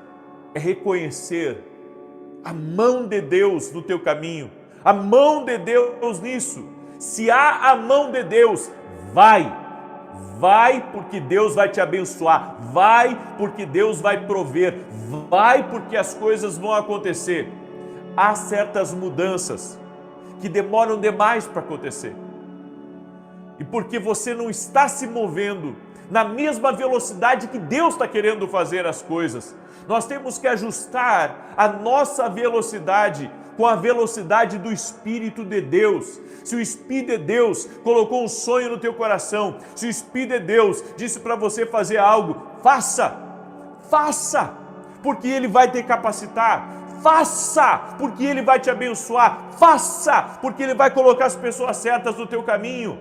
é reconhecer a mão de Deus no teu caminho, a mão de Deus nisso. Se há a mão de Deus, vai porque Deus vai te abençoar, vai porque Deus vai prover, vai porque as coisas vão acontecer. Há certas mudanças que demoram demais para acontecer. E porque você não está se movendo na mesma velocidade que Deus está querendo fazer as coisas, nós temos que ajustar a nossa velocidade com a velocidade do Espírito de Deus. Se o Espírito de Deus colocou um sonho no teu coração, se o Espírito de Deus disse para você fazer algo, faça, porque Ele vai te capacitar. Faça, porque Ele vai te abençoar. Faça, porque Ele vai colocar as pessoas certas no teu caminho.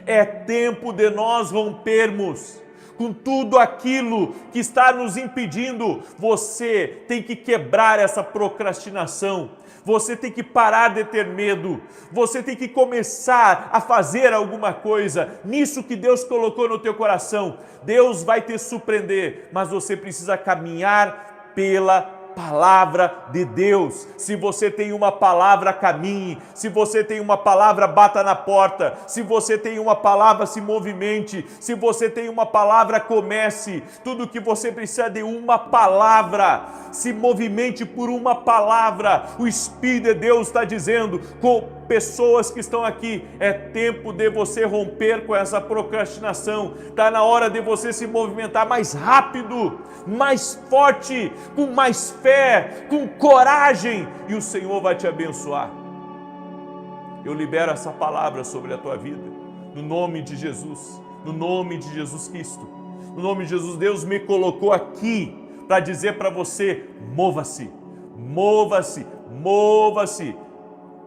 É tempo de nós rompermos com tudo aquilo que está nos impedindo. Você tem que quebrar essa procrastinação. Você tem que parar de ter medo. Você tem que começar a fazer alguma coisa nisso que Deus colocou no teu coração. Deus vai te surpreender, mas você precisa caminhar pela palavra de Deus. Se você tem uma palavra, caminhe. Se você tem uma palavra, bata na porta. Se você tem uma palavra, se movimente. Se você tem uma palavra, comece. Tudo que você precisa é de uma palavra. Se movimente por uma palavra. O Espírito de Deus está dizendo, com pessoas que estão aqui, é tempo de você romper com essa procrastinação. Está na hora de você se movimentar mais rápido, mais forte, com mais fé, com coragem, e o Senhor vai te abençoar. Eu libero essa palavra sobre a tua vida, no nome de Jesus, no nome de Jesus Cristo. No nome de Jesus, Deus me colocou aqui para dizer para você, mova-se, mova-se, mova-se.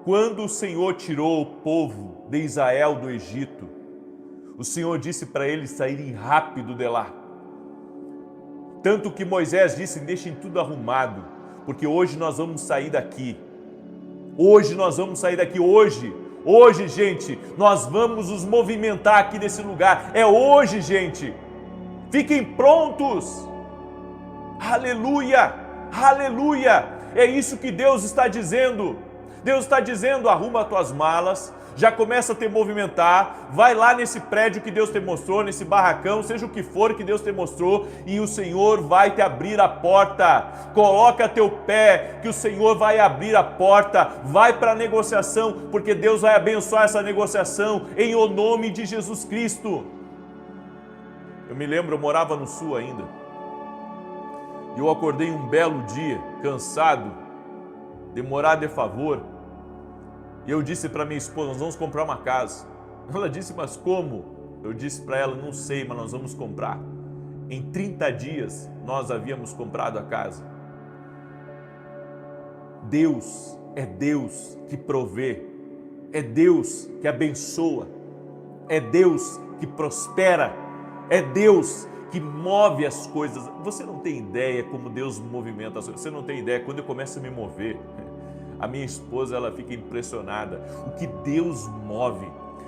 Quando o Senhor tirou o povo de Israel do Egito, o Senhor disse para eles saírem rápido de lá. Tanto que Moisés disse, deixem tudo arrumado, porque hoje nós vamos sair daqui. Hoje nós vamos sair daqui, hoje, gente, nós vamos nos movimentar aqui nesse lugar. É hoje, gente. Fiquem prontos. Aleluia, aleluia. É isso que Deus está dizendo. Deus está dizendo, arruma as tuas malas, já começa a te movimentar, vai lá nesse prédio que Deus te mostrou, nesse barracão, seja o que for que Deus te mostrou, e o Senhor vai te abrir a porta. Coloca teu pé, que o Senhor vai abrir a porta. Vai para a negociação, porque Deus vai abençoar essa negociação, em o nome de Jesus Cristo. Eu me lembro, eu morava no sul ainda, e eu acordei um belo dia, cansado, de morar de favor, e eu disse para minha esposa, nós vamos comprar uma casa. Ela disse, mas como? Eu disse para ela, não sei, mas nós vamos comprar. Em 30 dias, nós havíamos comprado a casa. Deus é Deus que provê, é Deus que abençoa, é Deus que prospera, é Deus que move as coisas. Você não tem ideia como Deus movimenta as coisas, você não tem ideia, quando eu começo a me mover, a minha esposa, ela fica impressionada, o que Deus move.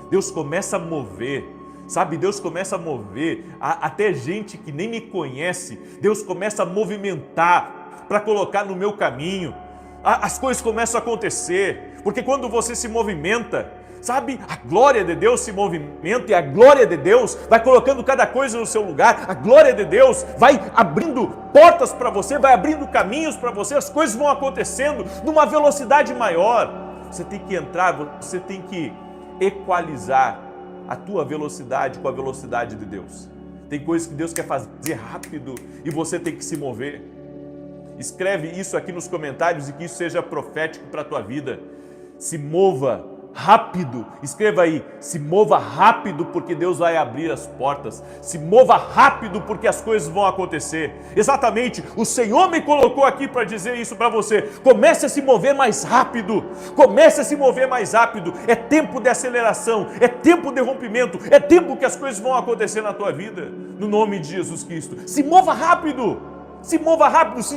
Deus começa a mover, sabe? Deus começa a mover, até gente que nem me conhece, Deus começa a movimentar para colocar no meu caminho. As coisas começam a acontecer, porque quando você se movimenta, sabe, a glória de Deus se movimenta, e a glória de Deus vai colocando cada coisa no seu lugar. A glória de Deus vai abrindo portas para você, vai abrindo caminhos para você, as coisas vão acontecendo numa velocidade maior. Você tem que entrar, você tem que equalizar a tua velocidade com a velocidade de Deus. Tem coisas que Deus quer fazer rápido e você tem que se mover. Escreve isso aqui nos comentários e que isso seja profético para a tua vida. Se mova rápido, escreva aí, se mova rápido porque Deus vai abrir as portas, se mova rápido porque as coisas vão acontecer. Exatamente, o Senhor me colocou aqui para dizer isso para você. Comece a se mover mais rápido, comece a se mover mais rápido. É tempo de aceleração, é tempo de rompimento, é tempo que as coisas vão acontecer na tua vida, no nome de Jesus Cristo. Se mova rápido, se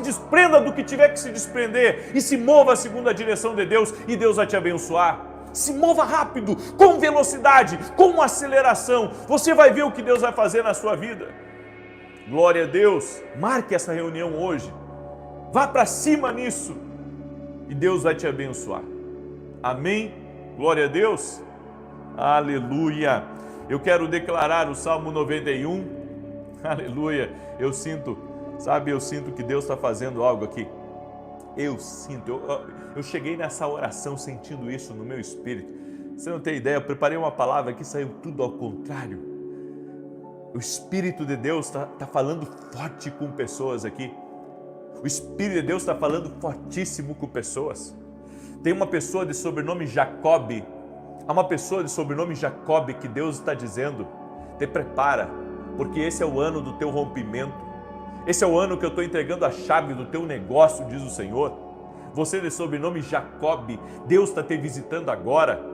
desprenda do que tiver que se desprender e se mova segundo a direção de Deus, e Deus vai te abençoar. Se mova rápido, com velocidade, com aceleração. Você vai ver o que Deus vai fazer na sua vida. Glória a Deus. Marque essa reunião hoje. Vá para cima nisso e Deus vai te abençoar. Amém? Glória a Deus. Aleluia. Eu quero declarar o Salmo 91. Aleluia. Eu sinto que Deus está fazendo algo aqui. Eu cheguei nessa oração sentindo isso no meu espírito. Você não tem ideia, eu preparei uma palavra que saiu tudo ao contrário. O Espírito de Deus está falando forte com pessoas aqui. O Espírito de Deus está falando fortíssimo com pessoas. Tem uma pessoa de sobrenome Jacob. Há uma pessoa de sobrenome Jacob que Deus está dizendo, te prepara, porque esse é o ano do teu rompimento. Esse é o ano que eu estou entregando a chave do teu negócio, diz o Senhor. Você de sobrenome Jacob, Deus está te visitando agora.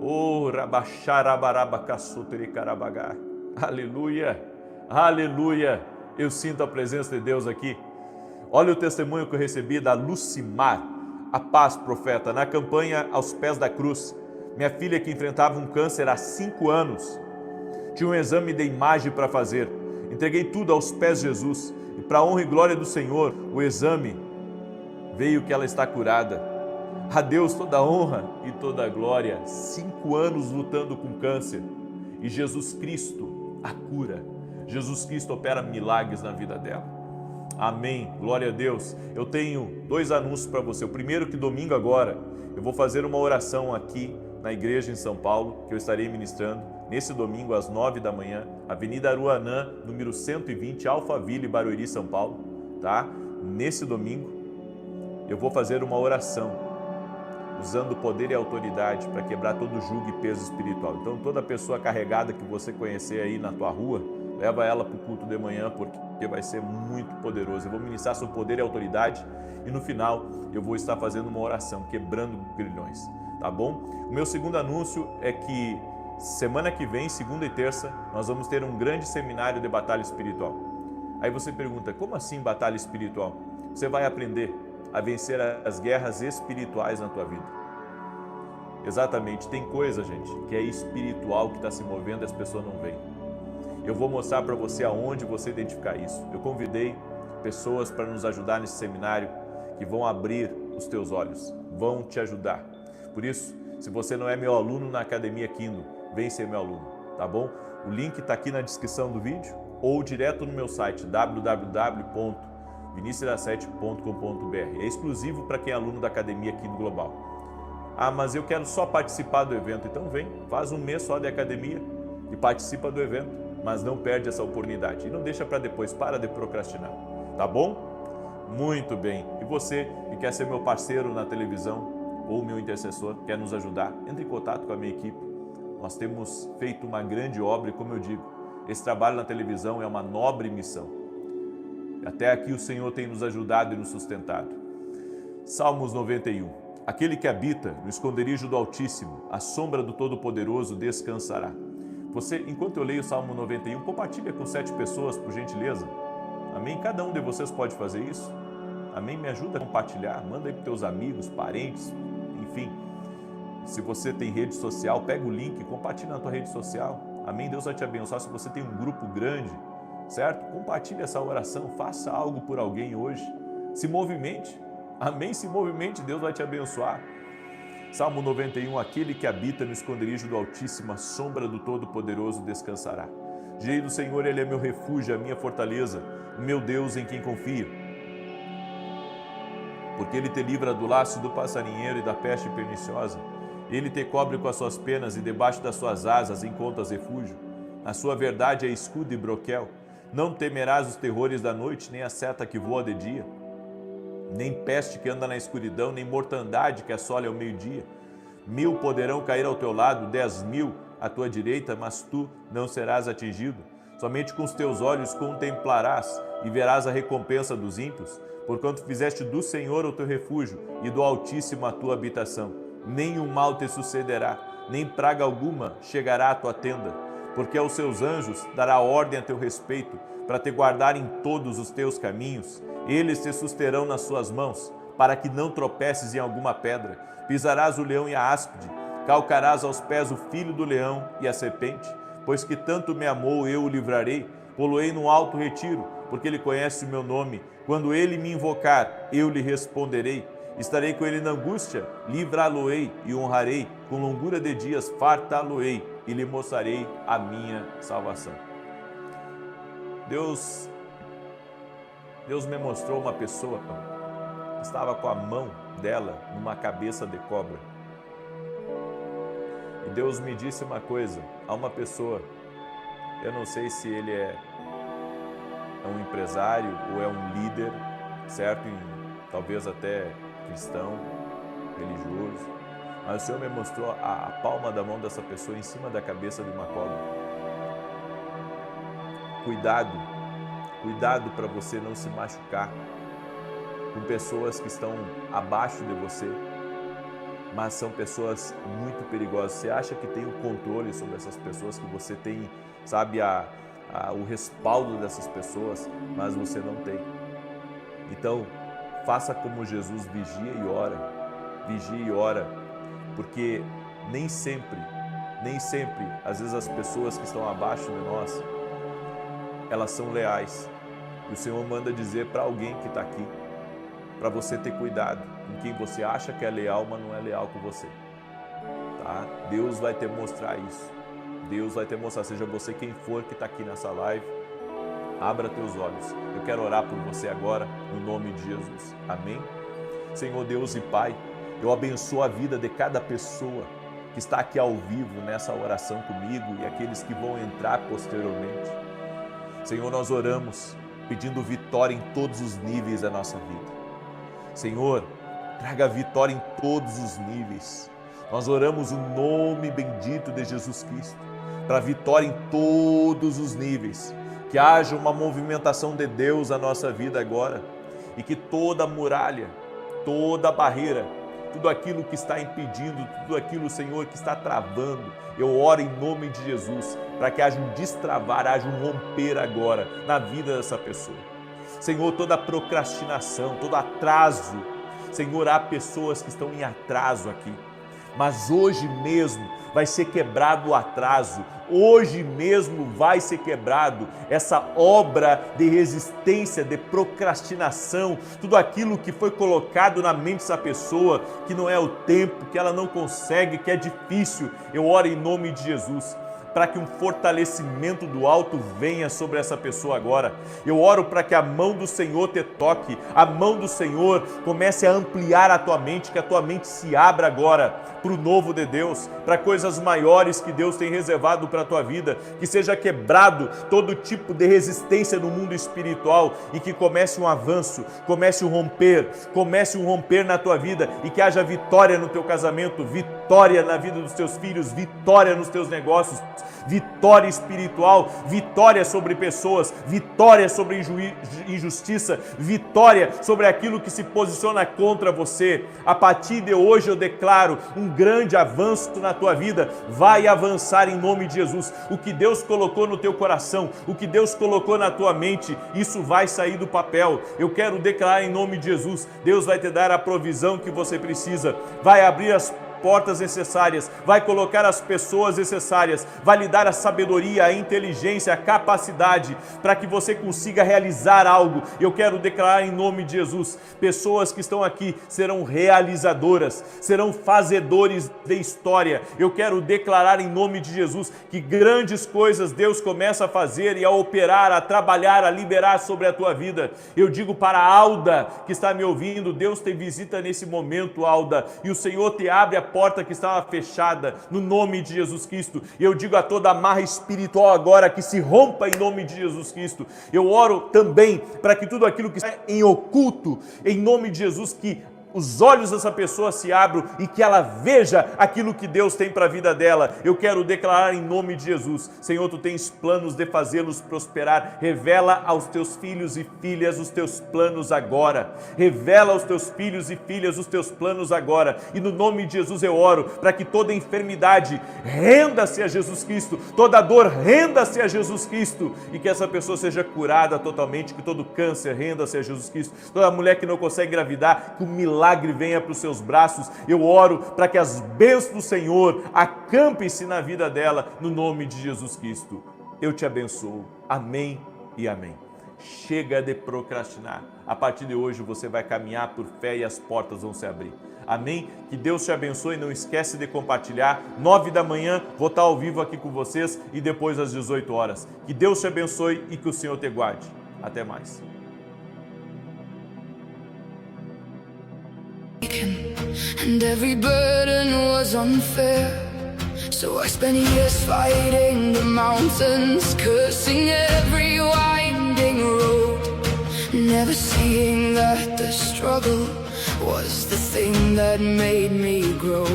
Oh, rabacharabarabacassutericarabagá. Aleluia, Aleluia! Eu sinto a presença de Deus aqui. Olha o testemunho que eu recebi da Lucimar. A paz, profeta, na campanha Aos Pés da Cruz. Minha filha que enfrentava um câncer há 5 anos. Tinha um exame de imagem para fazer. Entreguei tudo aos pés de Jesus. E para a honra e glória do Senhor, o exame veio que ela está curada. A Deus toda a honra e toda a glória. 5 anos lutando com câncer. E Jesus Cristo a cura. Jesus Cristo opera milagres na vida dela. Amém, glória a Deus. Eu tenho 2 anúncios para você. O primeiro que domingo agora eu vou fazer uma oração aqui na igreja em São Paulo, que eu estarei ministrando nesse domingo às 9 da manhã, Avenida Aruanã, número 120, Alphaville, Barueri, São Paulo, tá? Nesse domingo eu vou fazer uma oração usando poder e autoridade para quebrar todo jugo e peso espiritual. Então toda pessoa carregada que você conhecer aí na tua rua, leva ela para o culto de manhã, porque vai ser muito poderoso. Eu vou ministrar sobre poder e autoridade e no final eu vou estar fazendo uma oração, quebrando grilhões, tá bom? O meu segundo anúncio é que semana que vem, segunda e terça, nós vamos ter um grande seminário de batalha espiritual. Aí você pergunta, como assim batalha espiritual? Você vai aprender a vencer as guerras espirituais na tua vida. Exatamente, tem coisa, gente, que é espiritual, que está se movendo e as pessoas não veem. Eu vou mostrar para você aonde você identificar isso. Eu convidei pessoas para nos ajudar nesse seminário que vão abrir os teus olhos, vão te ajudar. Por isso, se você não é meu aluno na Academia Kindle, vem ser meu aluno, tá bom? O link está aqui na descrição do vídeo ou direto no meu site www.vinicius7.com.br. É exclusivo para quem é aluno da Academia Kindle Global. Ah, mas eu quero só participar do evento. Então vem, faz um mês só de academia e participa do evento. Mas não perde essa oportunidade. E não deixa para depois, para de procrastinar. Tá bom? Muito bem. E você que quer ser meu parceiro na televisão ou meu intercessor, quer nos ajudar, entre em contato com a minha equipe. Nós temos feito uma grande obra e, como eu digo, esse trabalho na televisão é uma nobre missão. Até aqui o Senhor tem nos ajudado e nos sustentado. Salmos 91. Aquele que habita no esconderijo do Altíssimo, à sombra do Todo-Poderoso descansará. Você, enquanto eu leio o Salmo 91, compartilha com 7 pessoas, por gentileza. Amém? Cada um de vocês pode fazer isso. Amém? Me ajuda a compartilhar. Manda aí para os teus amigos, parentes, enfim. Se você tem rede social, pega o link e compartilha na tua rede social. Amém? Deus vai te abençoar. Se você tem um grupo grande, certo? Compartilhe essa oração. Faça algo por alguém hoje. Se movimente. Amém? Se movimente, Deus vai te abençoar. Salmo 91, aquele que habita no esconderijo do Altíssimo, a sombra do Todo-Poderoso descansará. Direi do Senhor, Ele é meu refúgio, a minha fortaleza, o meu Deus em quem confio. Porque Ele te livra do laço do passarinheiro e da peste perniciosa. Ele te cobre com as suas penas e debaixo das suas asas encontras refúgio. A sua verdade é escudo e broquel. Não temerás os terrores da noite, nem a seta que voa de dia, nem peste que anda na escuridão, nem mortandade que assola ao meio-dia. 1000 poderão cair ao teu lado, 10.000 à tua direita, mas tu não serás atingido. Somente com os teus olhos contemplarás e verás a recompensa dos ímpios, porquanto fizeste do Senhor o teu refúgio e do Altíssimo a tua habitação. Nenhum mal te sucederá, nem praga alguma chegará à tua tenda, porque aos seus anjos dará ordem a teu respeito, para te guardar em todos os teus caminhos. Eles te susterão nas suas mãos, para que não tropeces em alguma pedra. Pisarás o leão e a áspide, calcarás aos pés o filho do leão e a serpente. Pois que tanto me amou, eu o livrarei, pô-lo-ei num alto retiro, porque ele conhece o meu nome. Quando ele me invocar, eu lhe responderei. Estarei com ele na angústia, livrá-lo-ei e honrarei. Com longura de dias fartá-lo-ei e lhe mostrarei a minha salvação. Deus me mostrou uma pessoa que estava com a mão dela numa cabeça de cobra. E Deus me disse uma coisa, há uma pessoa, eu não sei se ele é um empresário ou é um líder, certo? Talvez até cristão, religioso, mas o Senhor me mostrou a palma da mão dessa pessoa em cima da cabeça de uma cobra. Cuidado para você não se machucar com pessoas que estão abaixo de você, mas são pessoas muito perigosas. Você acha que tem o controle sobre essas pessoas, que você tem, sabe, o respaldo dessas pessoas, mas você não tem. Então, faça como Jesus, vigia e ora, porque nem sempre, às vezes as pessoas que estão abaixo de nós, elas são leais. E o Senhor manda dizer para alguém que está aqui, para você ter cuidado com quem você acha que é leal, mas não é leal com você. Tá? Deus vai te mostrar isso. Deus vai te mostrar, seja você quem for que está aqui nessa live, abra teus olhos. Eu quero orar por você agora, no nome de Jesus. Amém? Senhor Deus e Pai, eu abençoo a vida de cada pessoa que está aqui ao vivo nessa oração comigo e aqueles que vão entrar posteriormente. Senhor, nós oramos pedindo vitória em todos os níveis da nossa vida. Senhor, traga vitória em todos os níveis. Nós oramos o nome bendito de Jesus Cristo para vitória em todos os níveis. Que haja uma movimentação de Deus na nossa vida agora e que toda muralha, toda barreira, tudo aquilo que está impedindo, tudo aquilo, Senhor, que está travando, eu oro em nome de Jesus para que haja um destravar, haja um romper agora na vida dessa pessoa. Senhor, toda procrastinação, todo atraso, Senhor, há pessoas que estão em atraso aqui, mas hoje mesmo vai ser quebrado o atraso, hoje mesmo vai ser quebrado essa obra de resistência, de procrastinação, tudo aquilo que foi colocado na mente dessa pessoa, que não é o tempo, que ela não consegue, que é difícil. Eu oro em nome de Jesus para que um fortalecimento do alto venha sobre essa pessoa agora. Eu oro para que a mão do Senhor te toque, a mão do Senhor comece a ampliar a tua mente, que a tua mente se abra agora para o novo de Deus, para coisas maiores que Deus tem reservado para a tua vida, que seja quebrado todo tipo de resistência no mundo espiritual e que comece um avanço, comece um romper na tua vida e que haja vitória no teu casamento, vitória na vida dos teus filhos, vitória nos teus negócios, vitória espiritual, vitória sobre pessoas, vitória sobre injustiça, vitória sobre aquilo que se posiciona contra você. A partir de hoje eu declaro um grande avanço na tua vida, vai avançar em nome de Jesus. O que Deus colocou no teu coração, o que Deus colocou na tua mente, isso vai sair do papel. Eu quero declarar em nome de Jesus, Deus vai te dar a provisão que você precisa, vai abrir as portas necessárias, vai colocar as pessoas necessárias, vai lhe dar a sabedoria, a inteligência, a capacidade para que você consiga realizar algo. Eu quero declarar em nome de Jesus, pessoas que estão aqui serão realizadoras, serão fazedores de história. Eu quero declarar em nome de Jesus que grandes coisas Deus começa a fazer e a operar, a trabalhar, a liberar sobre a tua vida. Eu digo para a Alda que está me ouvindo, Deus te visita nesse momento, Alda, e o Senhor te abre a porta que estava fechada, no nome de Jesus Cristo. E eu digo a toda amarra espiritual agora que se rompa em nome de Jesus Cristo. Eu oro também para que tudo aquilo que está em oculto, em nome de Jesus, que os olhos dessa pessoa se abram e que ela veja aquilo que Deus tem para a vida dela. Eu quero declarar em nome de Jesus, Senhor, tu tens planos de fazê-los prosperar. Revela aos teus filhos e filhas os teus planos agora. Revela aos teus filhos e filhas os teus planos agora. E no nome de Jesus eu oro para que toda enfermidade renda-se a Jesus Cristo, toda dor renda-se a Jesus Cristo e que essa pessoa seja curada totalmente, que todo câncer renda-se a Jesus Cristo, toda mulher que não consegue engravidar, que o milagre venha para os seus braços. Eu oro para que as bênçãos do Senhor acampem-se na vida dela, no nome de Jesus Cristo. Eu te abençoo. Amém e amém. Chega de procrastinar. A partir de hoje você vai caminhar por fé e as portas vão se abrir. Amém? Que Deus te abençoe. Não esquece de compartilhar. 9 da manhã vou estar ao vivo aqui com vocês e depois às 18 horas. Que Deus te abençoe e que o Senhor te guarde. Até mais. And every burden was unfair, so I spent years fighting the mountains, cursing every winding road, never seeing that the struggle was the thing that made me grow.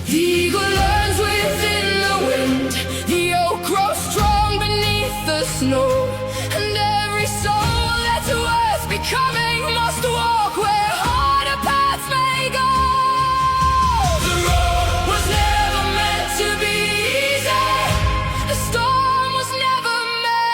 The eagle learns within the wind, the oak grows strong beneath the snow, and every soul that's worth becoming must walk where harder paths may go. The road was never meant to be easy, the storm was never meant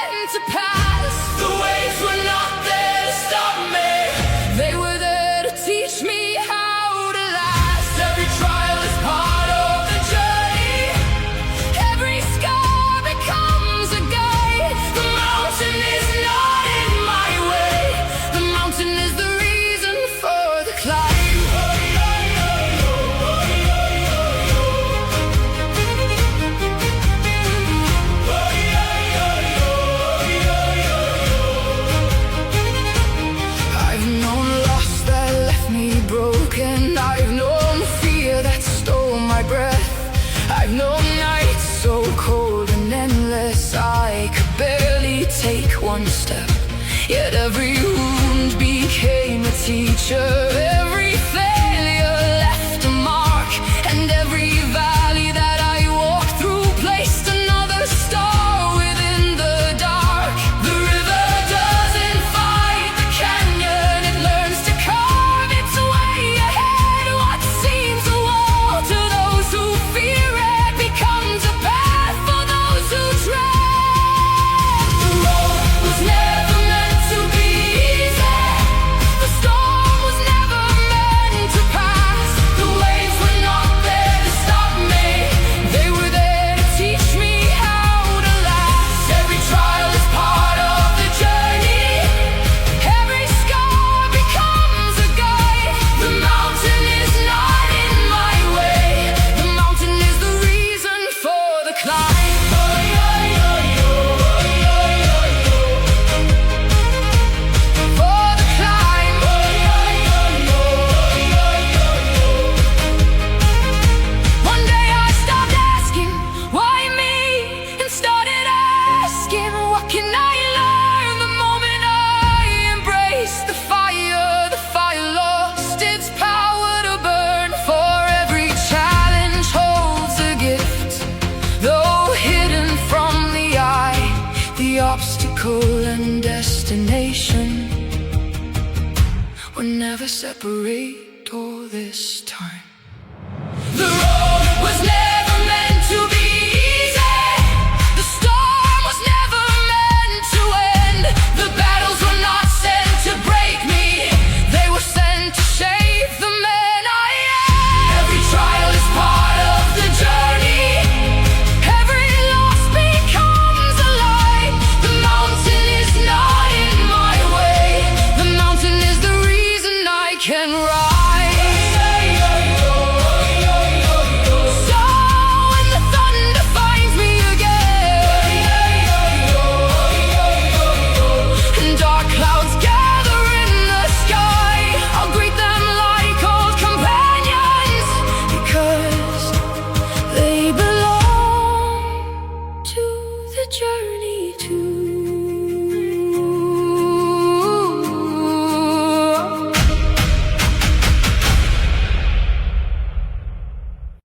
step. Yet every wound became a teacher. Every failure left a mark, and every valley that I walked through placed another star within the dark. The river doesn't fight the canyon, it learns to carve its way ahead. What seems a wall to those who fear it becomes a path for those who tread. The road was never meant to be easy. The storm was never meant to pass. The waves were not there to stop me. They were there to teach me how to last. Every trial is part of the journey. Every scar becomes a guide. The mountain is not in my way. The mountain is the reason for the climb. For the climb. One day I stopped asking, why me? And started asking, what can I learn? The moment I embraced the fire lost its power to burn. For every challenge holds a gift, though hidden from the eye. The obstacle and destination were never separate all this time.